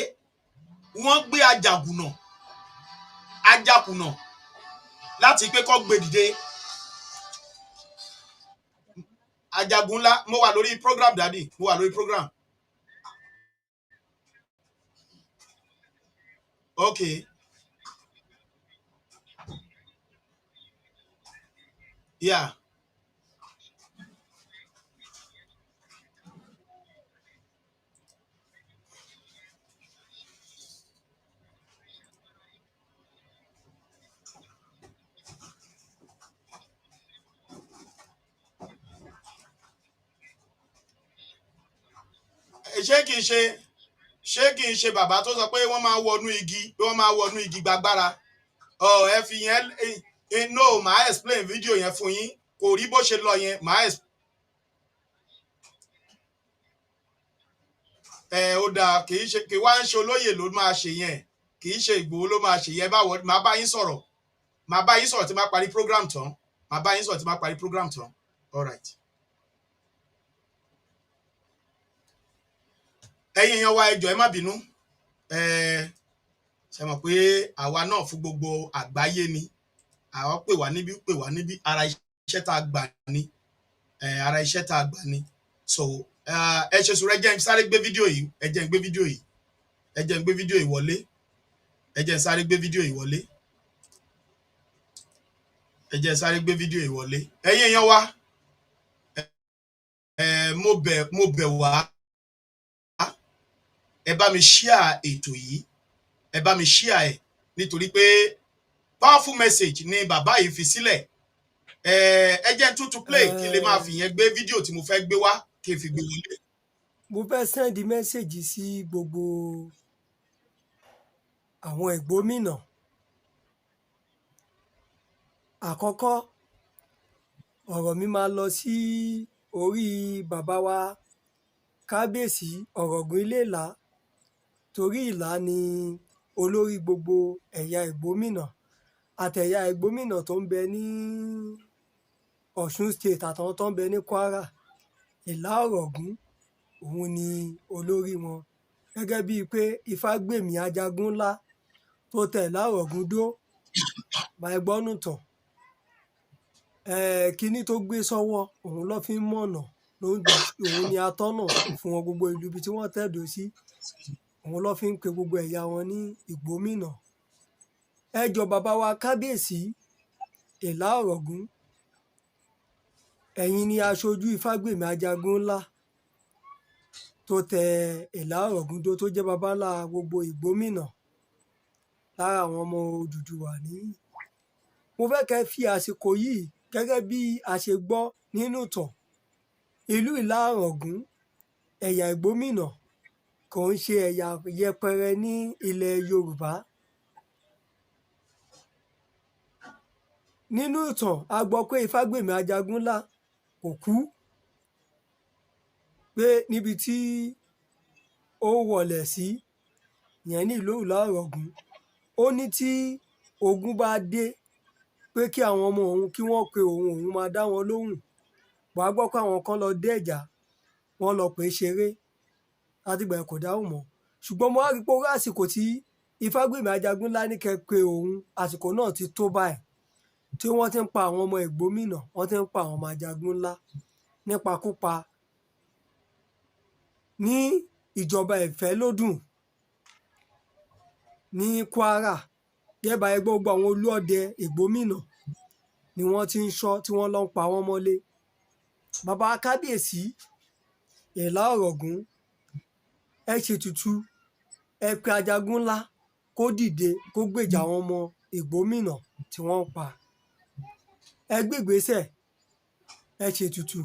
wọ́n gbé ajakunà láti pé kó gbé dìde ajagun ńlá mo wà lórí program daddy mo wà lórí program okay yeah ṣé kìí ṣe ṣé kì í ṣe bàbá tó sọ pé wọ́n máa wọnú igi gbàgbára ẹ fi yẹn no màá explain fídíò yẹn fún yín kò rí bó ṣe lọ yẹn màá ó dáa kì í wá ń ṣe olóyè ló máa ṣe yẹn kì í ṣe Ìgbòho ló máa ṣe yẹn báwo máa bá yín sọ̀rọ̀ tí máa parí program tán all right. ẹ̀yin èèyàn wa ẹ jọ̀ọ́ ẹ má bínú ṣe mọ̀ pé àwa náà fún gbogbo àgbáyé ni àwa pè wá níbí ara iṣẹ́ tá a gbà ni so ẹ ṣe sùúrù ẹ jẹ́ n sáré gbé fídíò yìí ẹ jẹ́ n gbé fídíò yìí wọlé ẹ̀yin èèyàn wa mo bẹ̀ wá ẹ bá mi share ètò yìí ẹ bá mi share ẹ nítorí pé powerful message ni bàbá yìí fi sílẹ̀ ẹ jẹ́ tútù play kí n lè máa fi yẹn gbé fídíò tí mo fẹ́ gbé wá kí n fi gbé wọlé. mo fẹ́ sẹ́ndì mẹ́sẹ̀gì sí gbogbo àwọn ìgbómìnà. àkọ́kọ́ ọ̀rọ̀ mi máa lọ sí orí bàbá wa kábíyèsí ọ̀rọ̀gún Iléèlá torí Ìlá ni olórí gbogbo ẹ̀yà ìgbómìnà àtẹ̀yà ìgbómìnà tó ń bẹ ní Ọ̀ṣun state àtàwọn tó ń bẹ ní Kwara. Ìlá Ọ̀rọ̀gún òun ni olórí wọn gẹ́gẹ́ bíi pé Ifágbèmí ajagun ńlá tó tẹ̀ Ìlá Ọ̀rọ̀gún dó máa gbọ́nù tán kínní tó gbé sọ́wọ́ òun ló fi ń mọ̀nà òun ni atọ́nà fún wọn gbogbo ìlú ibi tí wọ́n tẹ̀dó sí òun ló fi ń pe gbogbo ẹ̀yà wọn ní ìgbómìnà. ẹ jọ̀ọ́ bàbá wa kábíyèsí Ìlá Ọ̀rọ̀gún ẹ̀yin ni aṣojú Ifágbèmí ajagun ńlá tó tẹ Ìlá Ọ̀rọ̀gún dó tó jẹ́ baba ńlá gbogbo ìgbómìnà lára àwọn ọmọ Odùduwà ní. mo fẹ́ kẹ́ fi àsìkò yìí gẹ́gẹ́ bí a ṣe gbọ́ nínú ìtàn ìlú Ìlá Ọ̀rọ̀gún ẹ̀yà ìgbómìnà kò ń ṣe ẹ̀yà yẹpẹrẹ ní ilẹ̀ Yorùbá. nínú ìtàn a gbọ́ pé Ifágbèmí ajagun ńlá kò kú pé níbi tí ó wọlẹ̀ sí yẹn ní ìlú Ìlá Ọ̀rọ̀gún ó ní tí ogun bá dé pé kí àwọn ọmọ òun kí wọ́n pe òun máa dá wọn lóhùn. wàá gbọ́ pé àwọn kan lọ dé ẹ̀jà wọ́n lọ pè é ṣeré látìgbà kò dáhùn mọ́. ṣùgbọ́n mo wá rí pé orí àsìkò tí Ifágbèmí ajagun ńlá ní kẹ́ pé òun àsìkò náà ti tó báyìí tí wọ́n ti ń pa àwọn ọmọ ìgbómìnà wọ́n ti ń pa àwọn ọmọ ajagun ńlá nípakúpa ní ìjọba Ìfẹ́lódùn ní Kwara gẹ́gẹ́ bá gbogbo àwọn olóòdẹ ìgbómìnà ni wọ́n ti ń ṣọ́ tí wọ́n lọ ń pa wọ́n mọ́lé. bàbá kábíyèsí Ìlá Ọ̀rọ̀gún ẹ ṣètùtù ẹ pe ajagun ńlá kó dìde kó gbèjà àwọn ọmọ ìgbómìnà tí wọ́n ń pa. ẹ gbégbèsè ẹ ṣètùtù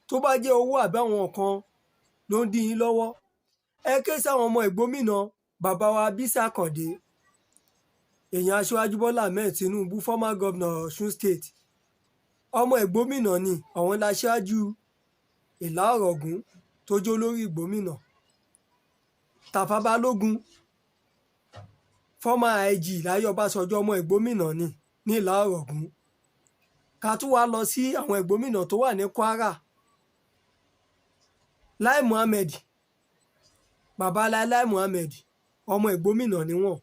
tó bá jẹ́ owó àbí àwọn kan ló ń dí yín lọ́wọ́ ẹ ké sáwọn ọmọ ìgbómìnà bàbá wa Bísí Àkàndé èèyàn Aṣíwájú Bọ́lá Ahmed Tinubu former governor Ọ̀ṣun state ọmọ ìgbómìnà ni àwọn láṣáájú Ìlá Ọ̀rọ̀gún tó jẹ́ olórí ìgbómìnà. Tàfà Balógun former IG Láyé Ọbásanjọ́ ọmọ ìgbómìnà ni ní Ìlá Ọ̀rọ̀gún. ká tún wá lọ sí àwọn ìgbómìnà tó wà ní Kwara Lai Muhammed bàbá Lai Muhammed ọmọ ìgbómìnà ni wọ́n.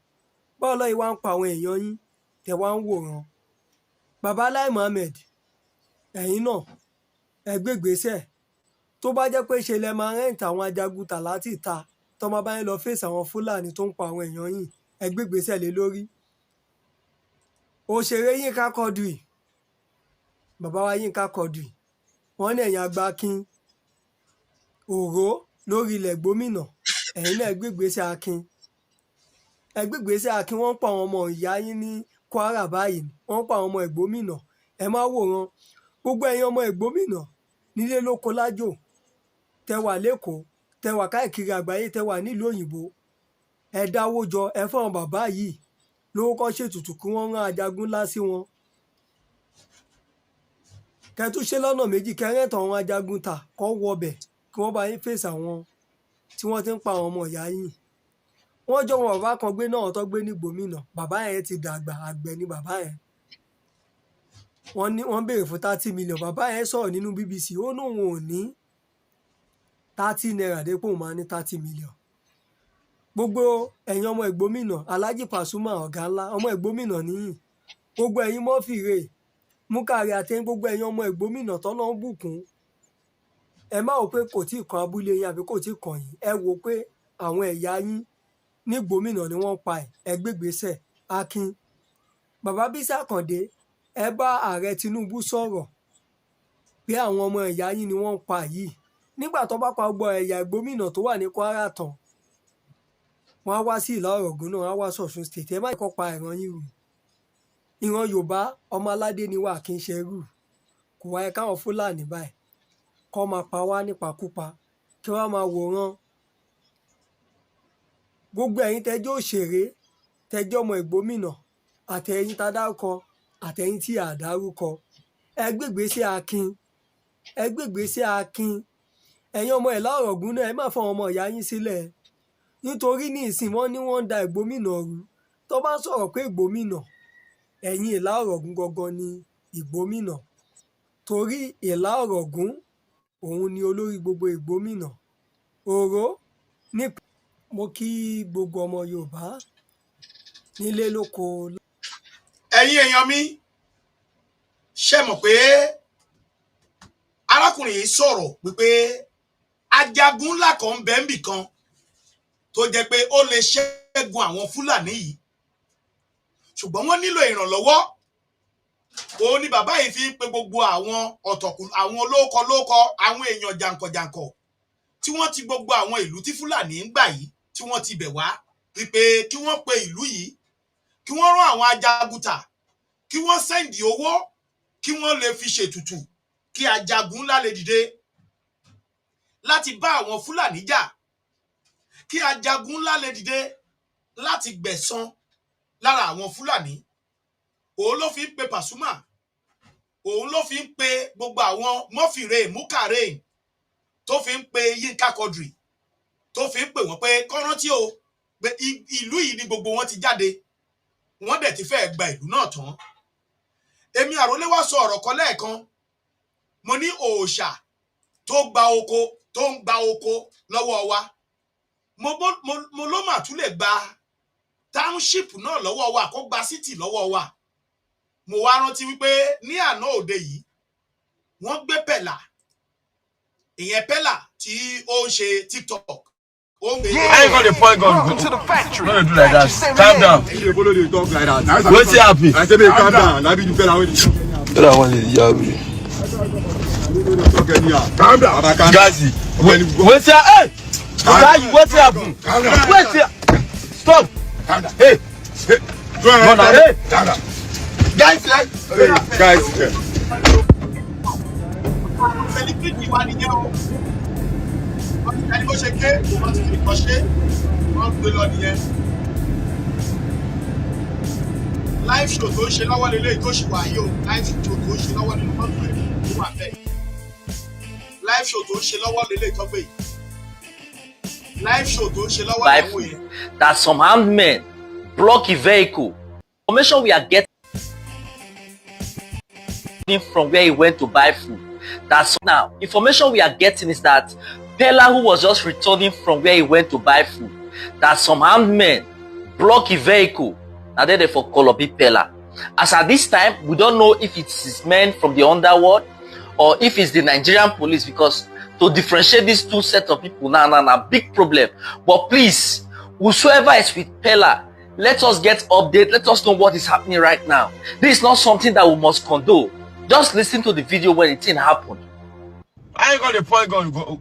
báwo lọ́ọ́ yìí wá ń pa àwọn èèyàn yín tẹ̀ wá ń wòran. bàbá Lai Muhammed ẹ̀yin náà ẹ gbégbèsè tó bá jẹ́ pé ṣe lẹ máa rẹ́ǹtì àwọn ajagun tàlátì ta tó máa bá yín lọ fèsì àwọn Fúlàní tó ń pa àwọn èèyàn yín ẹ gbégbèsè lé lórí. òṣèré Yínká Quadri bàbá wa Yínká Quadri wọ́n ní ẹ̀yin àgbà Akin òró lórí ilẹ̀ gómìnà ẹ̀yin náà gbégbèsè Akin ẹgbẹ́gbèsè Akin wọ́n ń pa àwọn ọmọ ìyá yín ní Kwara báyìí wọ́n ń pa àwọn ọmọ ìgbómìnà ẹ má wòran. gbogbo ẹ̀yin ọmọ ìgbómìnà nílé lóko lájò tẹwà lẹ́kọ̀ọ́ tẹwà káàkiri àgbáyé tẹwà nílùú òyìnbó ẹ dáwó jọ ẹ fún àwọn bàbá yìí lówó kọ́ ṣètùtù kí wọ́n rán ajagun ńlá sí wọn. Kẹ́ tún ṣe lọ́nà méjì, kẹ́ rẹ́ǹtì àwọn ajagun ta kọ́ wọbẹ̀ kí wọ́n bá yín fèsì àwọn tí wọ́n ti ń pa àwọn ọmọ ìyá yìí. Wọ́n jọ wọn bàbá kan gbé náà tó gbé ní Gbòmìnà, bàbá yẹn ti dàgbà, àgbẹ̀ ni bàbá yẹn. Wọ́n béèrè fún 30 million, bàbá yẹn sọ̀rọ̀ nínú BBC, ó ní òun ò ní 30 naira dépò máa ní 30 million. Gbogbo ẹ̀yin ọmọ Ìgbòmìnà, Alhaji Pasuma ọ̀gá ńlá, ọmọ Ìgbòmìnà nìyí. Gbogbo ẹ̀yin Murphy Múkàrí àti gbogbo ẹ̀yin ọmọ Ìgbòmìnà tọ́lọ́ ń bùkún. Ẹ má wò pé kò tí ì kan abúlé yín àbí kò tí ì kàn yín. Ẹ wò pé àwọn ẹ̀yà yín ní Gbòmìnà ni wọ́n pa ẹ̀, ẹ gbégbèsè Akin. Bàbá Bísí Àkàndé, ẹ bá ààrẹ Tinubu sọ̀rọ̀ pé àwọn ọmọ ẹ̀yà yín ni wọ́n pa yìí. Nígbà tó bá pa gbogbo ẹ̀yà Ìgbòmìnà tó wà ní Kwara tán, wọ́n á wá sí Ìlá Ọ̀ràngún náà, wọ́n á wá sọ̀tún state. Ẹ má kọ́ pa ìran yín rù. Ìran Yorùbá ọmọ aládé ni wà kí n ṣe rù. Kò wáyé káwọn Fúlàní báyìí kọ́ máa pa wá nípakúpa kí wọ́n máa wòran. Gbogbo ẹ̀yin tẹ́jọ́ òṣèré, tẹ́jọ́ ọmọ Ìgbòmìnà, àtẹ̀yin tá dárúkọ, àtẹ̀yin tí a dárúkọ, ẹ gbégbèsè Akin, ẹ gbégbèsè Akin. Ẹ̀yin ọmọ Ìlá Ọ̀ràngún náà, ẹ má fọwọ́n ọmọ ìyá yín sílẹ̀. Nítorí ní ìsìn wọ́n ní wọ́n ń da Ìgbòmìnà rú. Tó bá sọ̀rọ̀ pé Ìgbòmìnà, ẹ̀yin Ìlá Ọ̀ràngún gangan ni Ìgbòmìnà. Torí Ìlá Ọ̀ràngún òun ni olórí gbogbo Ìgbòmìnà. Òró ní mo kí gbogbo ọmọ Yorùbá nílé lóko. Ẹ̀yin èèyàn mi, ṣé mọ̀ pé arákùnrin yìí sọ̀rọ̀ wípé ajagun ńlá kan ń bẹ níbì kan tó jẹ́ pé ó lè ṣẹ́gun àwọn Fúlàní yìí, ṣùgbọ́n wọ́n nílò ìrànlọ́wọ́. Òun ni bàbá yìí fi ń pe gbogbo àwọn ọ̀tọ̀kùn, àwọn olóko àwọn èèyàn jàǹkànjàǹkàn tí wọ́n ti gbogbo àwọn ìlú tí Fúlàní ń gbà yìí tí wọ́n ti bẹ̀ wá wípé kí wọ́n pe ìlú yìí, kí wọ́n rán àwọn ajagunta, kí wọ́n sẹ́ǹdì owó, kí wọ́n lè fi ṣètùtù, kí ajagun ńlá lè dìde láti bá àwọn Fúlàní jà, kí ajagun ńlá lè dìde láti gbẹ̀san lára àwọn Fúlàní. Òun ló fi ń pe Pasuma, òun ló fi ń pe gbogbo àwọn Murphy Múkàrí tó fi ń pe Yínká Quadri, tó fi ń pè wọ́n pé kọ́rántí o pé ìlú yìí ni gbogbo wọn ti jáde, wọ́n dẹ̀ ti fẹ́ gba ìlú náà tán. Èmi Àrólé wá sọ ọ̀rọ̀ kan lẹ́ẹ̀kan, mo ní òòṣà tó ń gba oko lọ́wọ́ wa, mo ló mà tún lè gba township náà lọ́wọ́ wa, kó gba city lọ́wọ́ wa. Mo wá rántí wípé ní àná òde yìí wọ́n gbé Pẹ̀lá, ìyẹn Pẹ̀lá tí ó ń ṣe TikTok. I ain't gonna point gun. Welcome to the factory. Don't do like that. Calm down. You follow the talk like that. What's happening? I say make calm down. Now be you Pẹ̀lá with you. Tell that one is Yabi. Okay, yeah. Calm down. Gazi. What's up? Hey! What's happening? What's up? Stop. Calm down. Hey. Go ahead. Hey. Calm down. Guys, Guys. Celebrity wa nìyẹn o. Ẹni bó ṣe ké, wọ́n ti fi kọ́ ṣe, wọ́n gbé lọ nìyẹn. Live show tó ń ṣe lọ́wọ́ lélẹ́yìí tó ṣì wà yìí o. Live show tó ń ṣe lọ́wọ́ nínú mọ́tò ẹ̀ tó wà bẹ́ẹ̀. Live show tó ń ṣe lọ́wọ́ lélẹ́yìí tó gbé yìí. Live show tó ń ṣe lọ́wọ́ lẹ́wọ̀ yìí. That some armed men block a vehicle. Information we are getting from where he went to buy food. That's now. Information we are getting is that Pella, who was just returning from where he went to buy food, that some armed men block a vehicle. Now they for Kolobi Pella. As at this time, we don't know if it's his men from the underworld or if it's the Nigerian police, because to differentiate these two sets of people now, big problem. But please, whosoever is with Pella, let us get update. Let us know what is happening right now. This is not something that we must condone. Just listen to the video when the thing happened. I ain't gonna point gun.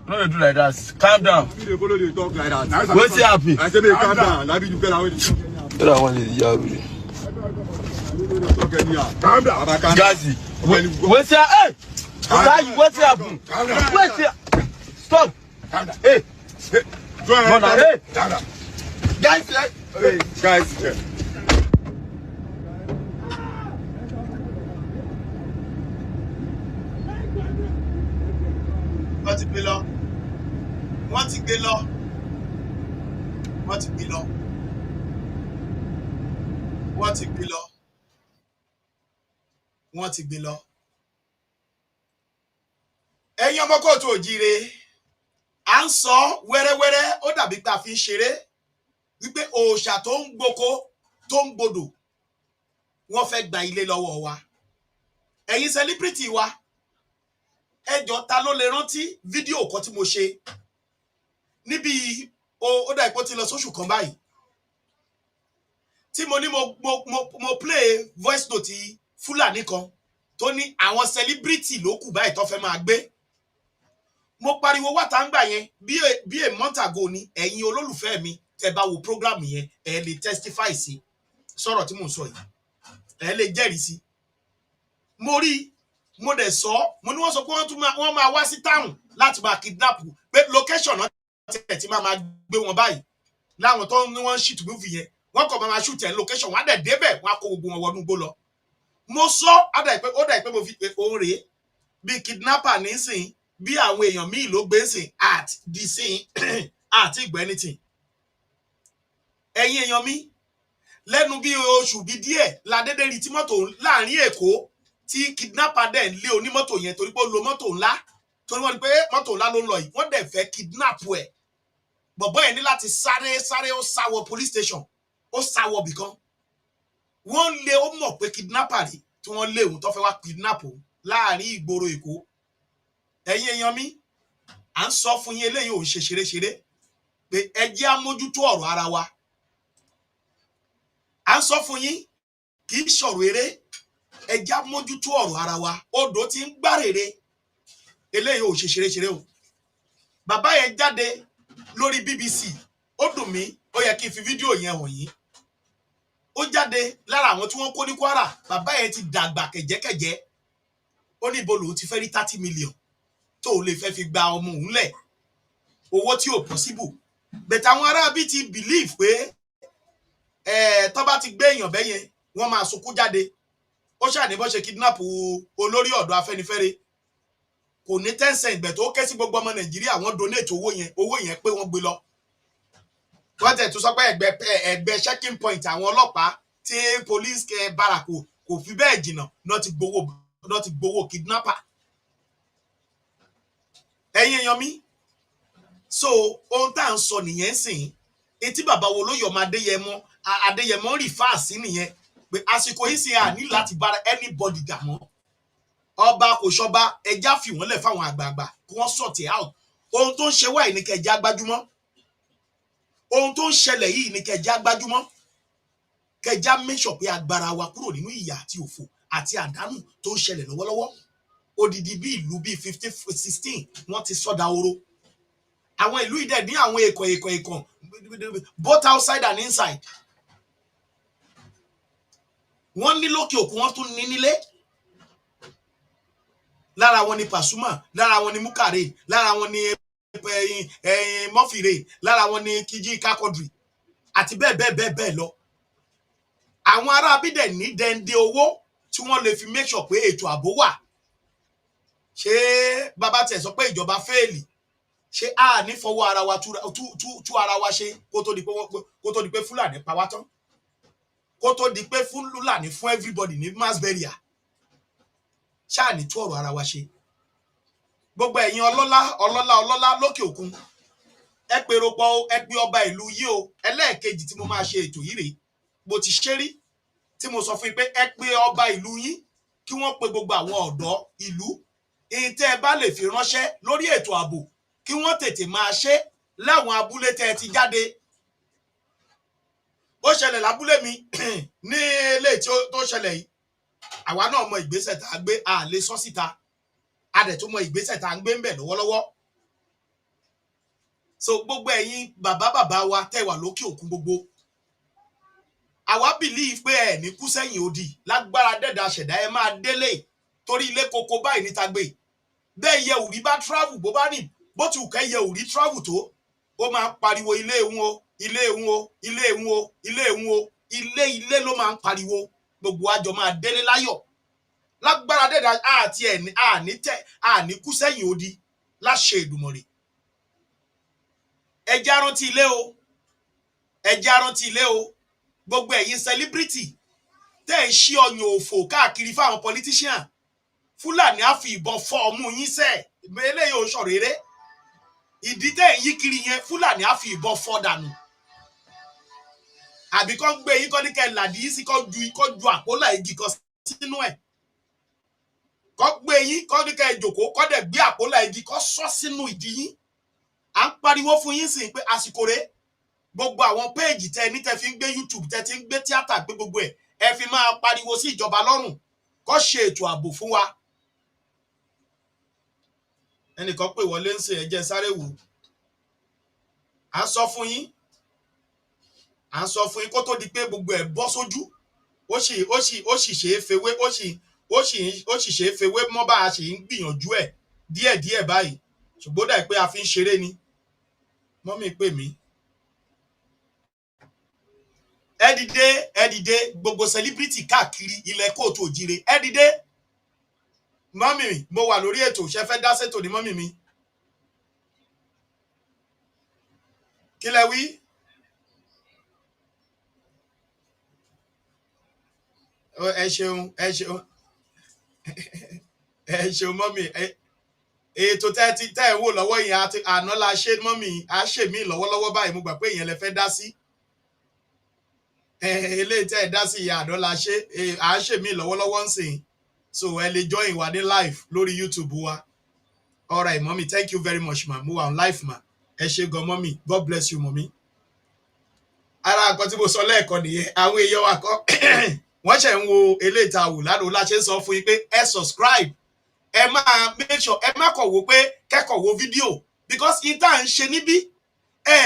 Don't do like that. Calm down. You follow the talk like that. What's happening? I say make calm down. Now be you Pẹ̀lá with you. Tell that one is Yabi. Okay, yeah. Calm down. Gazi. What's up? Hey! What's happening? What's up? Stop. Calm down. Hey. Go ahead. Hey. Calm down. Guys, hey, guys. Wọ́n ti gbé lọ. Wọ́n ti gbé lọ. Wọ́n ti gbé lọ. Wọ́n ti gbé lọ. Wọ́n ti gbé lọ. Ẹ̀yin ọmọ kóòtù òjíire, à ń sọ wẹ́rẹ́wẹ́rẹ́ ó dàbí pé a fi ń ṣeré wípé òòṣà tó ń gboko tó ń gbodò wọ́n fẹ́ gba ilé lọ́wọ́ wa. Ẹ̀yin celebrity wa, ẹjọ́ ta ló lè rántí fídíò kan tí mo ṣe níbi ó dà ipò tí lọ sóṣù kan báyìí tí mo ní mo play voice note Fúlàní kan tó ní àwọn celebrity ló kù báyìí tó fẹ́ máa gbé. Mo pariwo wàtá ń gbà yẹn bí a month ago ni. Ẹ̀yin olólùfẹ́ mi tẹ́ bá wo program yẹn ẹ lè testify sí sọ̀rọ̀ tí mò ń sọ yìí, ẹ lè jẹ́rìí sí. Mo rí mo dẹ̀ sọ mo ní wọ́n sọ pé wọ́n máa wá sí town láti máa kidnap pé location náà tẹ̀ tí máa gbé wọn báyìí láwọn tó ní wọ́n shoot movie yẹn wọ́n kàn máa shoot ẹ̀ location wọ́n á dẹ̀ débẹ̀ wọ́n á kó gbogbo wọn wọnú gbó lọ. Mo sọ ó dà pé mo fi òun rèé bí kidnapper nísìn bí àwọn èèyàn míì ló gbé sìn at the scene àti ìgbẹ́ anything. Ẹ̀yin èèyàn mi lẹ́nu bí oṣù bí díẹ̀ la dédé rí tí mọ́tò láàrin Èkó tí kidnapper dẹ̀ ń lé onímọ́tò yẹn torí pé ó lo mọ́tò ńlá torí wọ́n rí pé mọ́tò ńlá ló ń lọ yìí wọ́n dẹ̀ fẹ́ kidnap ẹ̀. Bọ̀bọ́ yẹn ní láti sáré ó sá wọ police station ó sá wọ bìkan. Wọ́n lé ó mọ̀ pé kidnapper rí tí wọ́n lé òun tó fẹ́ wá kidnap òun láàrin ìgboro Èkó. Ẹ̀yin èèyàn mi à ń sọ fún yín eléyìí ò ń ṣe ṣeréṣeré pé ẹ jẹ́ á mójútó ọ̀rọ̀ ara wa. À ń sọ fún yín kì í ṣọ̀rọ̀ eré, ẹ jẹ́ á mójútó ọ̀rọ̀ ara wa. Odò tí ń gbárèrè eléyìí ò ṣe ṣeréṣeré o. Bàbá yẹn jáde lórí BBC ó dùn mí ó yẹ kí n fi fídíò yẹn hàn yín. Ó jáde lára àwọn tí wọ́n kó ní Kwara. Bàbá yẹn ti dàgbà kẹ̀jẹ́kẹ̀jẹ́. Ó ní ibo lòun ti fẹ́ rí 30 million tó lè fẹ́ fi gba ọmọ òun lẹ̀ owó tí ò possible. Bẹ̀tẹ̀ àwọn ará bí ti believe pé tó bá ti gbé èèyàn bẹ́yẹn wọ́n máa sunkún jáde. Ó ṣàní bó ṣe kidnap olórí ọ̀dọ́ Afẹ́nifẹ́re kò ní 10 cent bẹ̀ tó ké sí gbogbo ọmọ Nàìjíríà wọ́n donate owó yẹn pé wọ́n gbé lọ. Wọ́n tẹ̀ tó sọ pé ẹgbẹ́ checking point àwọn ọlọ́pàá tí police barrack kò fi bẹ́ẹ̀ jìnnà náà ti gbowó kidnapper. Ẹ̀yin èèyàn mi so ohun tá à ń sọ nìyẹn sìn etí bàbá wo ló yọ ọmọ Adéyẹmọ rí fáàsì nìyẹn pé àsìkò yìí sì à ní láti bára anybody dà mọ́. Ọba kò ṣọba ẹja fi wọ́n lẹ̀ fáwọn àgbààgbà kí wọ́n sort it out. Ohun tó ń ṣe wáyé ní kẹjá gbájúmọ́. Ohun tó ń ṣẹlẹ̀ yìí ní kẹjá gbájúmọ́. Kẹjá make sure pé agbára wa kúrò nínú ìyà àti òfò àti àdánù tó ń ṣẹlẹ̀ lọ́wọ́lọ́wọ́. Odidi bí ìlú bí 16 wọ́n ti sọ́dà oró. Àwọn ìlú ìdẹ̀ ní àwọn èkó both outside and inside. Wọ́n ní lókè òkun wọ́n tún ní nílé. Lára wọn ni Pasuma, lára wọn ni Mukare, lára wọn ni Mofire, lára wọn ni Kiji Kakodri àti bẹ́ẹ̀ lọ. Àwọn ará abídẹ̀ ní dẹ́ndé owó tí wọ́n lè fi make sure pé ètò ààbò wà. Ṣé bàbá tẹ̀ sọ pé ìjọba fẹ́ẹ̀lì ṣé a ní fọwọ́ ara wa tú ara wa ṣe kó tó di pé Fúlàní pa wá tán, kó tó di pé Fúlàní fún everybody ní mass burial. Ṣáà ní tú ọ̀rọ̀ ara wa ṣe. Gbogbo ẹ̀yin ọlọ́lá lókè òkun ẹ pèrò pọ̀ ẹ pé ọba ìlú yìí o. Ẹlẹ́ẹ̀kejì tí mo máa ṣe ètò yìí rèé mo ti ṣe rí tí mo sọ fún yín pé ẹ pé ọba ìlú yín kí wọ́n pe gbogbo àwọn ọ̀dọ́ ìlú èyí tẹ́ ẹ bá lè fi ránṣẹ́ lórí ètò ààbò kí wọ́n tètè máa ṣe láwọn abúlé tẹ́ ẹ ti jáde. Ó ṣẹlẹ̀ lábúlé mi ní eléyìí tó ṣẹlẹ̀ yìí. Àwa náà mọ ìgbésẹ̀ tá a gbé a lè sọ síta. A dẹ̀ tún mọ ìgbésẹ̀ tá a ń gbé ń bẹ̀ lọ́wọ́lọ́wọ́. So gbogbo ẹ̀yin bàbá wa tẹ́ wà lókè òkun gbogbo. Àwa believe pé ẹ ní kú sẹ́yìn odi lágbára dẹ́dà ṣẹ̀dá ẹ máa délé torí ilé koko báyìí níta gbé. Bẹ́ẹ̀ yẹ òrí bá travel bó bá rìn bó ti wù kẹ́ yẹ òrí travel tó ó máa pariwo ilé wọn o ilé ìhun o ilé ìhun o ilé ìhun o ilé ló máa ń pariwo gbogbo àjọ máa délé láyọ̀ lágbára dẹ́dà àti ẹni àní kú sẹ́yìn odi láṣẹ Èdùmàrè. ẹjẹ́ arántí ilé o ẹjẹ́ arántí ilé o gbogbo ẹ̀yin celebrity tẹ́ ẹ̀ ń ṣí ọyàn òfò káàkiri fáwọn politician Fúlàní á fi ìbọn fọ́ ọmú yín sẹ́ẹ̀ eléyìí ò sọ̀rọ̀ eré ìdí tẹ́ ẹ̀ ń yí kiri yẹn Fúlàní á fi ìbọn fọ́ dànù àbí kọ́ gbé yín kọ́ ní kẹ́ làdí yín sí kọ́ ju àpólà igi kan sínú ẹ̀ kọ́ gbé yín kọ́ ní kẹ́ jòkóó kọ́ dẹ̀ gbé àpólà igi kọ́ sọ́ sínú ìdí yín à ń pariwo fún yín sí pé àsìkò rẹ̀ gbogbo àwọn péèjì tẹ ní tẹ fi ń gbé YouTube tẹ ti ń gbé tíátà gbé gbogbo ẹ fi máa pariwo sí ìjọba lọ́rùn kó ṣe ètò ààbò fún wa. ẹnìkan pè wọlé ń ṣe ẹjẹ sáré wò à ń sọ fún yín kó tó di pé gbogbo ẹ bọ́ sójú ó sì ṣe é fewé ó sì ṣe é fewé mọ́ bá a ṣe ń gbìyànjú ẹ̀ díẹ̀díẹ̀ báyìí ṣùgbọ́n dà pé a fi ń ṣeré ni mọ́mí pè mí. ẹ dìde gbogbo celebrity káàkiri ilẹ̀ kóòtù òjire ẹ dìde mọ́mí mo wà lórí ètò ṣe fẹ́ dá sétò ní mọ́mí mi kí lẹ wí. ẹ ṣeun mọ́mí ètò tẹ́ ẹ̀ wò lọ́wọ́ yẹn àná la ṣe mọ́mí a ṣe mí lọ́wọ́lọ́wọ́ báyìí mo gbà pé ìyẹn lẹ fẹ́ dá sí eléyìí tẹ́ ẹ̀ dá sí ìyá àná la ṣe à ń ṣe mí lọ́wọ́lọ́wọ́ ń sìn so ẹ lè join wa ní live lórí YouTube wa alright mọ́mí thank you very much ma mo wà on live ma ẹ ṣe gan mọ́mí God bless you mọ́mí. ara nǹkan tí mo sọ lẹ́ẹ̀kan nìyẹn àwọn èèyàn wa kọ́ wọ́n ṣe ń wo eléyìí tá a wò lánàá la ṣe ń sọ fún yín pé ẹ subscribe ẹ máa make sure ẹ má kọ̀ wò pé kẹ́kọ̀ọ́ wo fídíò because ìta ń ṣe níbí ẹ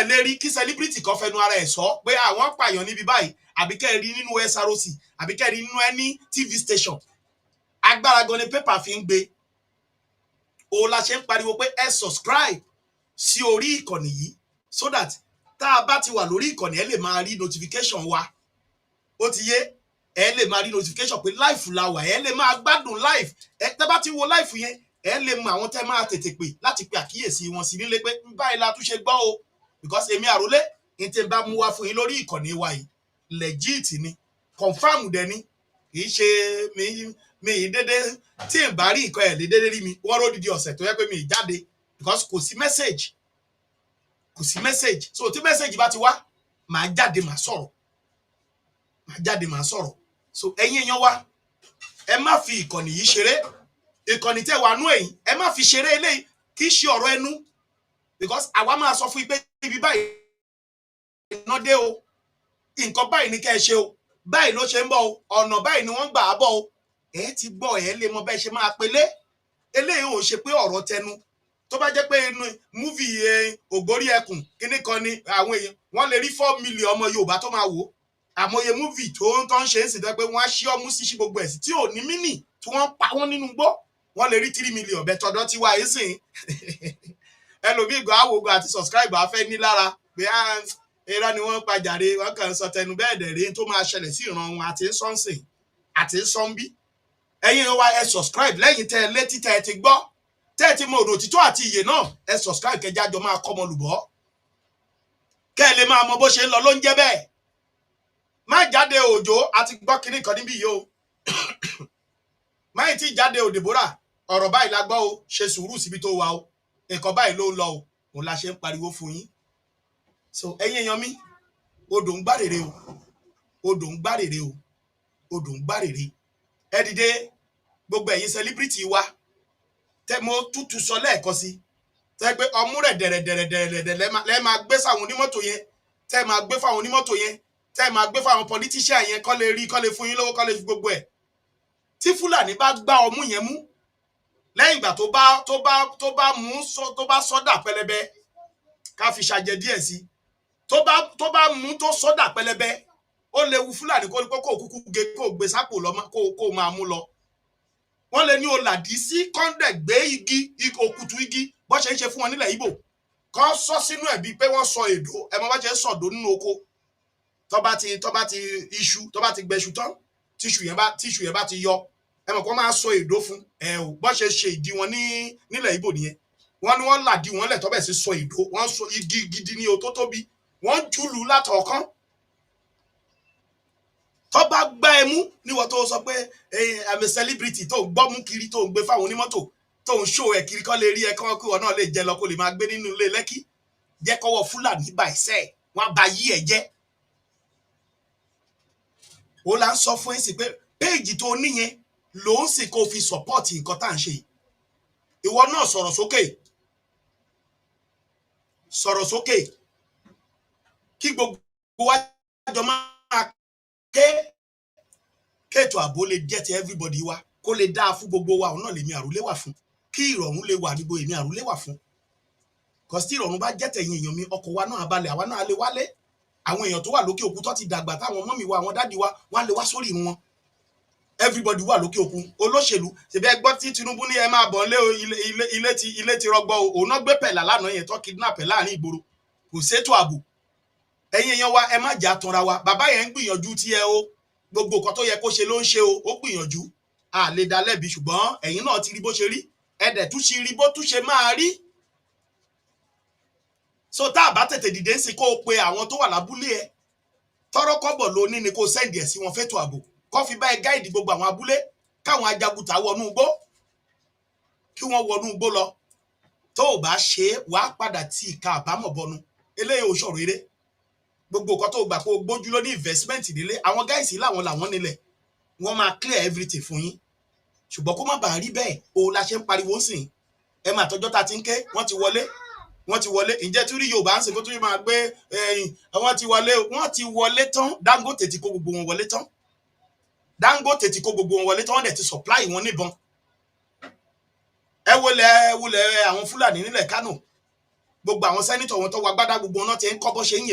lè rí kí celebrity kan fẹnu ara ẹ̀ sọ pé àwọn pààyàn níbi báyìí àbí kẹ́ ẹ rí nínú SROC àbí kẹ́ ẹ rí nínú ẹni TV station agbára gan ni pépà fi ń gbé o la ṣe ń pariwo pé ẹ subscribe sí orí ìkànnì yìí so that tá a bá ti wà lórí ìkànnì ẹ lè máa rí notification wa ó ti yé ẹ lè máa rí notification pé live la wà ẹ lè máa gbádùn live ẹ tẹ́ bá ti wo live yẹn ẹ lè mọ àwọn tẹ́ máa tètè pè láti pe àkíyèsí wọn sí nílé pé báyìí la tún ṣe gbọ́ o because èmi àrólé ní tí n bá mú wá fún yín lórí ìkànnì wa yìí legit ni confam dẹ ni kì í ṣe mi ì dédé tí n bá rí nǹkan ẹ̀ lè dédé rí mi wọ́n ródìdí ọ̀sẹ̀ tó yẹ pé mi ì jáde because kò sí message so tí message bá ti wá màá jáde màá sọ̀rọ̀ so ẹ̀yin èèyàn wa ẹ má fi ìkànnì yìí ṣeré ìkànnì tẹ́ wà nú ẹ̀yìn ẹ má fi ṣeré eléyìí kì í ṣe ọ̀rọ̀ ẹnu because àwa máa sọ fún yín pé ibi báyìí iná dé o nǹkan báyìí ni kẹ́ ẹ ṣe o báyìí ló ṣe ń bọ̀ o ọ̀nà báyìí ni wọ́n gbà á bọ̀ o ẹ ti gbọ́ ẹ lè mọ bẹ́ẹ̀ ṣe máa pelé eléyìí ò ṣe pé ọ̀rọ̀ tẹnu tó bá jẹ́ pé inú múvì ògbórí ẹkùn kíní kan ni àwọn èèyàn wọ́n lè rí 4 million ọmọ Yorùbá tó máa wò àmọye múvì tó ń ṣe é sì tẹ́ pé wọ́n á ṣí ọmú sí gbogbo ẹ̀ sí tí ò ní mínì tí wọ́n pa wọ́n nínú gbó wọ́n lè rí 3 million bẹ́ẹ̀ tọ́dọ̀ tí wà ísìn ẹlòmíì gan àwògùn àti subscribe afẹ́ ní lára pé irọ́ ni wọ́n pa jàre wọ́n kàn ń sọ tẹnu bẹ́ẹ̀ dẹ̀ rí tó máa ṣẹlẹ̀ sí ìran wọn àti sọ́nsìn àti sọ́nbí ẹ̀yin wa ẹ subscribe lẹ́yìn tẹ́ ẹ létí tẹ́ ẹ ti gbọ́ tẹ́ ẹ ti mọ ọ̀rọ̀ òtítọ́ àti ìyè náà ẹ subscribe kẹjá jọ máa kọ́ ọmọ lùbọ́ kẹ́ ẹ lè máa mọ bó ṣe ń lọ ló ń jẹ́ bẹ́ẹ̀ má jáde òjò àti gbọ́ kinní kan níbí yìí o má ì tí jáde òdìbòrà ọ̀rọ̀ báyìí la gbọ́ o ṣe sùúrù síbi tó wà o nǹkan báyìí ló ń lọ o òun la ṣe ń pariwo fún yín so ẹ̀yin èèyàn mi odò ń gbárèrè o odò ń gbárèrè o odò ń gbárèrè ẹ dìde gbogbo ẹ̀yin celebrity wa tẹ́ mo tútù sọ lẹ́ẹ̀kan sí tẹ́ pé ọmú rẹ̀ dẹ̀rẹ̀dẹ̀rẹ̀dẹ̀rẹ̀ lẹ́ máa gbé sáwọn onímọ́tò yẹn tẹ́ máa gbé fáwọn onímọ́tò yẹn tẹ́ máa gbé fáwọn politician yẹn kọ́ lè rí kọ́ lè fún yín lówó kọ́ lè fi gbogbo ẹ̀ tí Fúlàní bá gbá ọmú yẹn mú lẹ́yìn ìgbà tó bá sọ́dà pẹlẹbẹ ká fi ṣàjẹ díẹ̀ sí tó bá mú tó sọ́dà pẹlẹbẹ ó lè wu Fúlàní kó kúkú gé kó gbé sápò lọ kó máa mú lọ wọ́n lè ní o làdí sí kọ́ńdẹ̀ gbé igi òkùtù igi bó ṣe ń ṣe fún wọn nílẹ̀ Ìgbò kọ́ sọ sínú ẹ̀ bíi pé wọ́n sọ èdò ẹ mọ bá ṣe sọ̀dọ̀ nínú oko tó bá ti iṣu tó bá ti gbẹṣu tán tíṣù yẹn bá ti yọ ẹ mọ̀ kó máa sọ èdò fún ẹ ò bọ́ ṣe ìdí wọn nílẹ̀ Ìgbò nìyẹn wọ́n ní wọ́n làdí wọn lẹ̀ tó bẹ̀ sí sọ èdò wọ́n sọ igi gidi ní o tó tóbi wọ́n jùlù látọ̀ọ̀kan tó bá gbá ẹ mú níwọ̀ tó sọ pé I'm a celebrity tó gbọ́ mú kiri tó ń gbé fáwọn onímọ́tò tó ń ṣó ẹ̀ kiri kọ́ lè rí ẹ kọ́ kí wọn náà lè jẹ lọ kó lè máa gbé nínú ilé Lẹ́kì jẹ́ kọ́wọ́ Fúlàní bá ẹ̀sẹ̀ wọn bá yí ẹ̀ jẹ́ ó là ń sọ fún ẹ sí pé péèjì tó níyẹn ló ń sì kó fi sọ́pọ́ọ̀tì nǹkan tá à ń ṣe ìwọ náà sọ̀rọ̀ sókè kí gbogbo wa jọ máa kéètò ààbò lè jẹ́ ti everybody wa kó lè dáa fún gbogbo wa òun náà lèmi àrùlé wà fún kí ìrọ̀rùn lè wà níbo èmi àrùlé wà fún kò sí ìrọ̀rùn bá jẹ́ tẹ̀yìn èèyàn mi ọkọ̀ wa náà balẹ̀ àwa náà lè wálé àwọn èèyàn tó wà lókè òkun tó ti dàgbà táwọn mọ́mì wa àwọn dádì wa wọ́n lè wá sórí wọn everybody wà lókè òkun olóṣèlú ṣèbí ẹ gbọ́ tí Tinubu ní ẹ máa bọ̀ lé ilé ti rọgbọ òun náà gbé pẹ̀lá lánàá yẹn tó kidnap ẹ̀ láàrin ìgboro kò sétò ààbò ẹ̀yin èèyàn wa ẹ má jà tanra wa bàbá yẹn ń gbìyànjú tí ẹ o gbogbo nǹkan tó yẹ kó ṣe ló ń ṣe o ó gbìyànjú a lè dá lẹ́bi ṣùgbọ́n ẹ̀yin náà ti rí bó ṣe rí ẹ̀dẹ̀ tún ṣe rí bó tún ṣe máa rí so tá a bá tètè dìde sí kó o pe àwọn tó wà lábúlé ẹ tọrọ kọ́bọ̀ ló ní ni kó sẹ́ndì ẹ̀ sí wọn fẹ́tò ààbò kó fi bá ẹ gáìdì gbogbo àwọn abúlé káwọn ajagunta wọnú igbó kí wọ́n wọnú igbó lọ tó o bá ṣe wàá padà tí ìka àbámọ̀ bọnu eléyìí ò ṣọ̀rọ̀ eré gbogbo nǹkan tó gbà kó gbójú ló ní investment nílé àwọn gáìsì làwọn nílẹ̀ wọ́n máa clear everything fún yín ṣùgbọ́n kó má bàa rí bẹ́ẹ̀ o la ṣe ń pariwo sìn ẹ máa tọjọ́ ta ti ń ké wọ́n ti wọlé ǹjẹ́ tí rí Yorùbá ń sìn kó tó yẹ máa gbé wọ́n ti wọlé tán Dangote ti kó gbogbo wọn wọlé tán wọ́n dẹ̀ ti supply wọn níbọn ẹ wọlé àwọn Fúlàní nílẹ̀ Kánò gbogbo àwọn sẹ́nitọ̀ wọn tó wá gbádá gbogbo wọn ti ń kọ́ bọ́ ṣe ń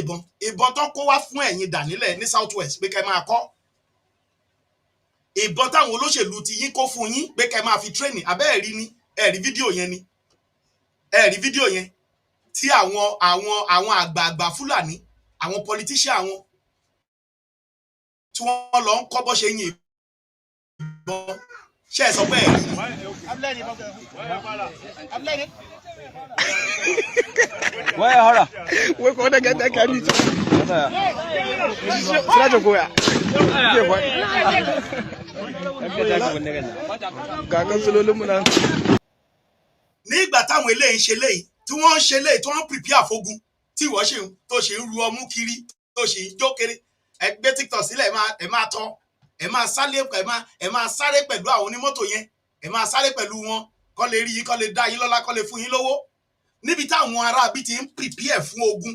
ìbọn tó kó wá fún ẹ̀yin dà nílẹ̀ ní South West pé kẹ́ máa kọ́ ìbọn táwọn olóṣèlú ti yín kó fún yín pé kẹ́ máa fi tírẹ́nì abẹ́ ẹ̀rí ni ẹ̀rí fídíò yẹn tí àwọn àgbààgbà Fúlàní àwọn politician wọn tí wọ́n lọ ń kọ́ bọ́ ṣe ń ìbọn ṣe é sọ bẹ́ẹ̀ Where hora? Wọ́n kọ́ ọ́dẹ́ gẹ́gẹ́ kẹ́rì tó. Sílẹ̀ jòkó yà. Gàgán sọlọ ló múná. Nígbà táwọn eléyìí ń ṣe léyìí tí wọ́n ń ṣe léyìí tí wọ́n ń prepare fógun tí ìwọ ṣe tó ṣe ń ru ọmú kiri tó ṣe ń jó kiri ẹgbẹ́ TikTok sílẹ̀ ẹ máa tán ẹ máa sáré pẹ̀lú àwọn onímọ́tò yẹn ẹ máa sáré pẹ̀lú wọn kọ́ lè rí yín kọ́ lè dá yín lọ́lá kọ́ lè fún yín lówó níbi táwọn aráabí ti ń prepare fún ogun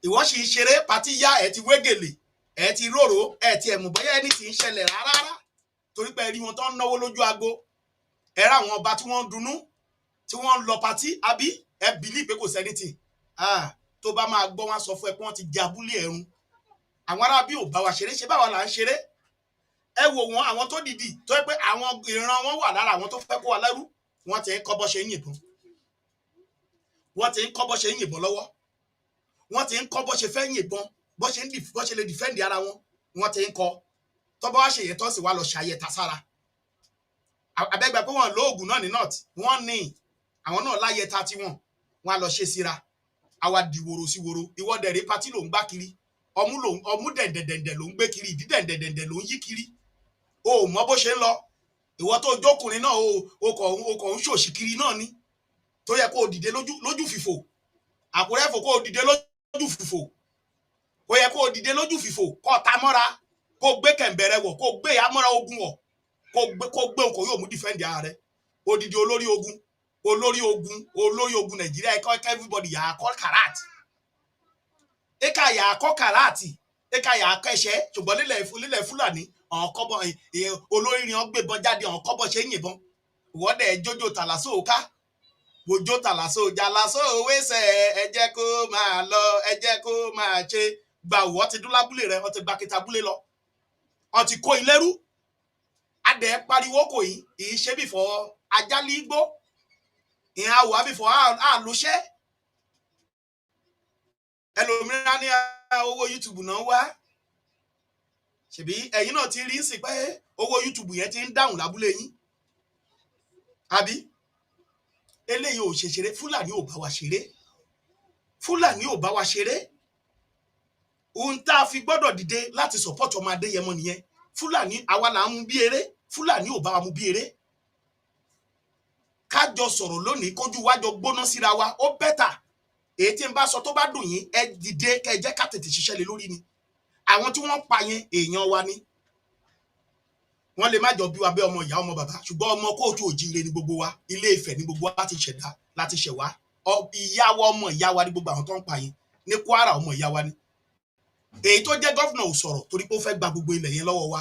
ìwọ ṣì ń ṣeré pàtí yá ẹ ti wégèlè ẹ ti rorò ẹ ti ẹ̀mú bóyá ẹni tí ń ṣẹlẹ̀ rárá torí pé ẹ rí wọn tó ń náwó lójú ago ẹ rá àwọn ọba tí wọ́n ń dunnú tí wọ́n ń lọ pàtí àbí ẹ bìlí pé kò sẹ́ni tì tó bá máa gbọ́ wọn sọ fún ẹ pé wọ́n ti jẹ abúlé ẹ̀rún àwọn aráabí ò bá wa ṣeré ṣe báwa là ń ṣeré ẹ wò wọn àwọn tó dìdì tó yẹ pé àwọn ìran wọn wà lára àwọn tó fẹ́ kó wa lẹ́rú wọ́n ti ń kọ́ bọ́ ṣe ń yìnbọn lọ́wọ́ wọ́n ti ń kọ́ bọ́ ṣe fẹ́ yìnbọn bọ́ ṣe lè dìfẹ́ǹdì ara wọn wọ́n ti ń kọ́ tọ́bọ́ wá ṣe yẹtọ́ sí wa lọ ṣàyẹ̀tà sára abẹ́gbẹ́ pé wọ́n lóògùn náà ní north wọ́n ní àwọn náà láyẹ̀tà tí wọ́n á lọ ṣe síra àwa dìwòrò sí wòrò ìwọ́dẹ̀rẹ́ pátí ló ń gbá kiri ọmú dẹ̀ndẹ̀dẹ̀ndẹ̀ ló ń gbé kiri ìdí dẹ̀ndẹ̀dẹ̀ndẹ̀ ló ń yí kiri o mọ bó ṣe ń lọ ìwọ tó jókùnrin náà o kò ń ṣòṣì kiri náà ni tó yẹ kó o dìde lójú fìfò Àkúrẹ́ fò kó o dìde lójú fìfò kó yẹ kó o dìde lójú fìfò kó o ta mọ́ra kó o gbé kẹ̀m̀bẹ̀rẹ̀ wọ̀ kó o gbé amọ́ra ogun wọ̀ kó o gbé okò yóò mú dìfẹ́ǹdì ara rẹ odidi olórí ogun Nàìjíríà ẹ̀kọ́ everybody yà á kọ́ kàràtì ẹ̀ka yà á kọ́ kàràtì ẹ̀ka yà á kọ́ ẹ̀ṣẹ́ ṣùgbọ́n lílẹ̀ Fúlàní ọ̀nkọ́bọ̀ olórin ọgbẹ̀bọn jáde ọ̀nkọ́bọ̀ ṣe ń yìnbọn ìwọ́dẹ̀ jójó tàlásó ká wòjó tàlásó jàlásó wẹ́sẹ̀ ẹ jẹ́ kó máa lọ ẹ jẹ́ kó máa ṣe gbà wọ́ ti dún lábúlé rẹ wọ́n ti gba kíta abúlé lọ wọ́n ti kó ilé rú adẹ̀ pariwo kò yìí ìṣe bìfọ́ ajálí igbó ìhà wà bìfọ́ àlùṣẹ́ ẹlòmíràn ní owó YouTube náà wá ṣebí ẹ̀yin náà ti rí sí pé owó YouTube yẹn ti ń dáhùn lábúlé yín àbí eléyìí ò ṣe ṣeré. Fúlàní ò bá wa ṣeré, Fúlàní ò bá wa ṣeré. Ohun tá a fi gbọ́dọ̀ dìde láti support ọmọ Adéyẹmọ nìyẹn. Fúlàní àwa là ń mú bí eré, Fúlàní ò bá wa mú bí eré. Ká jọ sọ̀rọ̀ lónìí kójú wa jọ gbóná síra wa ó bẹ́tà. Èyí tí n bá sọ tó bá dùn yín ẹ dìde kẹ́ jẹ́ ká tètè ṣiṣẹ́ lé lórí ni. Àwọn tí wọ́n pa yẹn èèyàn wa ni. Wọ́n lè má jọ bí wa bẹ́ ọmọ ìyá ọmọ bàbá ṣùgbọ́n ọmọ kóòtù òjíire ni gbogbo wa. Ilé Ifẹ̀ ni gbogbo wa láti ṣẹ̀dá láti ṣẹ̀ wá. Ìyá wa ọmọ ìyá wa ni gbogbo àwọn tó ń pa yẹn. Ní Kwara ọmọ ìyá wa ni. Èyí tó jẹ́ gọ́fìnà ò sọ̀rọ̀ torí pé ó fẹ́ gba gbogbo ilẹ̀ yẹn lọ́wọ́ wa.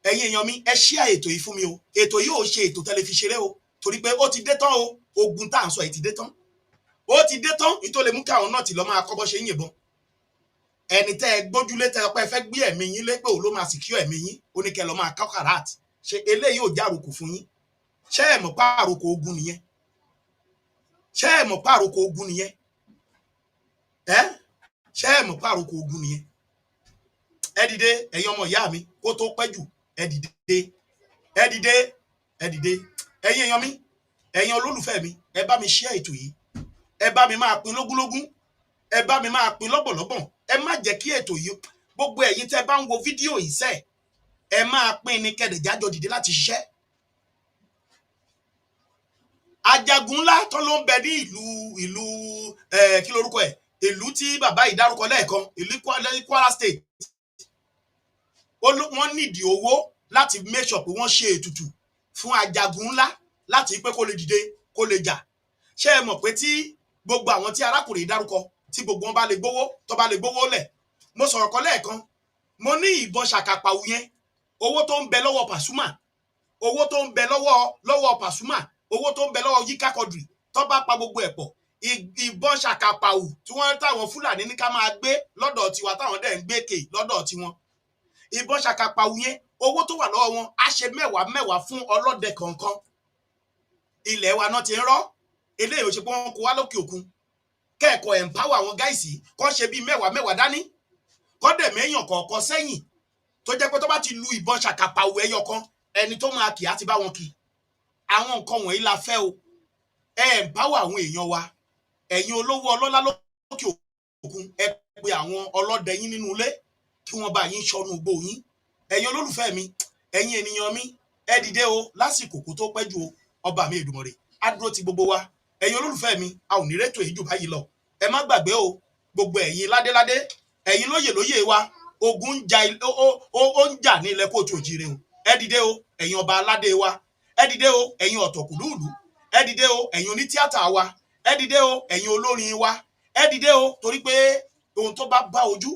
Ẹ̀yin èèyàn mi ẹ ṣíà ètò yìí fún mi o. Ètò yìí ò ṣe ètò tẹ́lẹ̀ fi ṣeré o torí pé ó ti dé tán o. Ogun tá à ń sọ yìí ti dé tán. Ó ti dé tán ìtò lè mú kí àwọn náà ti lọ máa kọ́ bọ́ ṣe ń yìnbọn. Ẹni tẹ́ ẹ gbójúlé tẹ́ ọpẹ́ fẹ́ gbé ẹ̀mí yín lé pé òun ló máa secure ẹ̀mí yín ó ní kẹ́ lọ máa kákàràt. Ṣé eléyìí ò já àròkò fún yín? Ṣé ẹ mọ̀ pé àròkò ogun nìyẹn? Ṣé ẹ mọ̀ pé àròkò ogun nìyẹn? Ṣé ẹ mọ̀ pé àròkò ogun nìyẹn? Ẹ dìde ẹ̀yin ọmọ ìyá mi kó tó pẹ́ jù ẹ dìde ẹ dìde ẹ dìde. Ẹ̀yin èèyàn mi ẹ̀yin olólùfẹ́ mi ẹ bá mi share ètò yìí. Ẹ bá mi máa pín lógúnlógún. Ẹ bá mi máa pín lọ́gbọ̀nlọ́gbọ̀n. Ẹ má jẹ́ kí ètò yìí gbogbo ẹ̀yin tẹ́ bá ń wo fídíò yìí sẹ́ ẹ máa pín ní kẹ́dẹ̀jájọ dìde láti ṣiṣẹ́. Ajagun ńlá tó ló ń bẹ ní ìlú kí lorúkọ ẹ̀ ìlú tí bàbá yìí dárúkọ lẹ́ẹ̀kan ìlú Kwara State. Wọ́n nídìí owó láti make sure pé wọ́n ṣe ètùtù fún ajagun ńlá láti pé kó lè dìde kó lè jà. Ṣé ẹ mọ̀ pé tí gbogbo àwọn tí arákùnrin dárúkọ tí gbogbo wọn bá lè gbowó tó bá lè gbowó lẹ̀ mo sọ̀rọ̀ kan lẹ́ẹ̀kan mo ní ìbọn ṣàkàpàwù yẹn owó tó ń bẹ lọ́wọ́ Pasuma owó tó ń bẹ lọ́wọ́ Pasuma owó tó ń bẹ lọ́wọ́ Yínká Quadri tó bá pa gbogbo ẹ̀ pọ̀ ìbọn ṣàkàpàwù tí wọ́n táwọn Fúlàní ní ká máa gbé lọ́dọ̀ tiwa táwọn dẹ̀ ń gbé kè lọ́dọ̀ tiwọn ìbọn ṣàkàpàwù yẹn owó tó wà lọ́wọ́ wọn á ṣe mẹ́wàá fún ọlọ́dẹ kọ̀ọ̀kan. Ilẹ̀ wa náà ti ń rọ́ eléyìí ò ṣe pé wọ́n kó wá lókè òkun kẹ́ẹ̀kọ́ empower àwọn gáìsì kọ́ ṣe bíi mẹ́wàá dání kọ́ dẹ̀ méèyàn kọ̀ọ̀kan sẹ́yìn tó jẹ́ pé tó bá ti lu ìbọn ṣàkàpàwù ẹyọ kan ẹni tó máa kì á ti bá wọn kì. Àwọn nǹkan wọ̀nyí la fẹ́ o. Ẹ empower àwọn èèyàn wa ẹ̀yin olówó ọlọ́lá lókè òkun ẹ pe àwọn ọlọ́dẹ yín nínú ilé kí wọ́n bá yín ṣọ́nú igbó yín. Ẹ̀yin olólùfẹ́ mi ẹ̀yin ènìyàn mi ẹ dìde o lásìkò kó tó pẹ́ jù o ọba mi Èdùmàrè á dúró ti gbogbo wa. Ẹ̀yin olólùfẹ́ mi a ò ní rétò èyí jù báyìí lọ. Ẹ má gbàgbé o gbogbo ẹ̀yin ládéládé ẹ̀yin lóyè wa ogun ń jà ní ilẹ̀ kóòtù òjìrè o. Ẹ dìde o ẹ̀yin ọba aládé wa. Ẹ dìde o ẹ̀yin ọ̀tọ̀kùlúùlú. Ẹ dìde o ẹ̀yin onítíátà wa. Ẹ dìde o ẹ̀yin olórin wa. Ẹ dìde o torí pé ohun tó bá bá ojú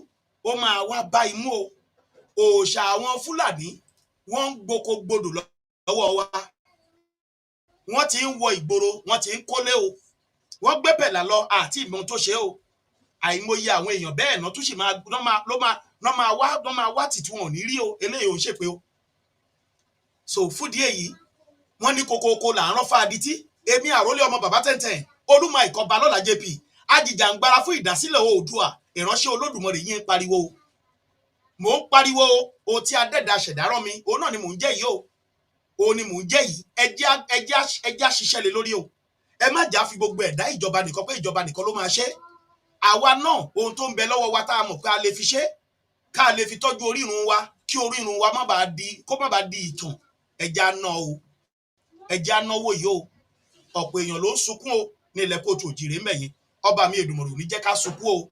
ó máa wá bá imú o. Òòṣà àwọn Fúlàní wọ́n ń gboko-gbodò lọ́wọ́ wa. Wọ́n ti ń wọ ìgboro wọ́n ti ń kólé o. Wọ́n gbé pẹ̀lá lọ àti ìmọ̀ tó ṣe o. Àìmọye àwọn èèyàn bẹ́ẹ̀ náà tún sì máa wá títí wọn ò ní rí o. Eléyìí ò ń ṣèpè o. So fúdìí èyí wọ́n ní kokoko là ń rán fáadití. Èmi àrólé ọmọ bàbá tẹ̀ntẹ̀n Olúmọ ìkọba lọ́la JP ajìjàǹgbara fún ìdásílẹ̀ Oòduà ìránṣẹ́ Olódùmarè yín pariwo o. Mò ń pariwo o tí adẹ́dà ṣẹ̀dá rán mi òun náà ni mò ń jẹ́ yìí o. Òun ni mò ń jẹ́ yìí ẹjẹ́ ṣiṣẹ́ lé lórí o. Ẹ má jà fi gbogbo ẹ̀dá ìjọba nìkan pé ìjọba nìkan ló máa ṣe. Àwa náà ohun tó ń bẹ lọ́wọ́ wa tá a mọ̀ pé a lè fi ṣe ká lè fi tọ́jú orírun wa kí orírun wa má bàa di ìtàn ẹjẹ́ àná o. Ẹjẹ́ ànáwó yìí o. Ọ̀pọ̀ èèyàn ló ń sunkún o ní ilẹ̀ kóòtù òjìrè mẹ́yìn ọba mi Èdùmàrè ò ní jẹ́ ká sunkún o.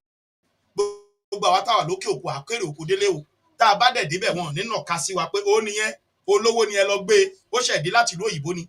Gbogbo àwa táwa lókè òkú àkérè òkú délé o tá a bá dẹ̀ débẹ̀ wọn nínú ọ̀ka sí wa pé ó nìyẹn olówó ni ẹ lọ gbé ó ṣẹ̀dí láti ìlú òyìnbó ni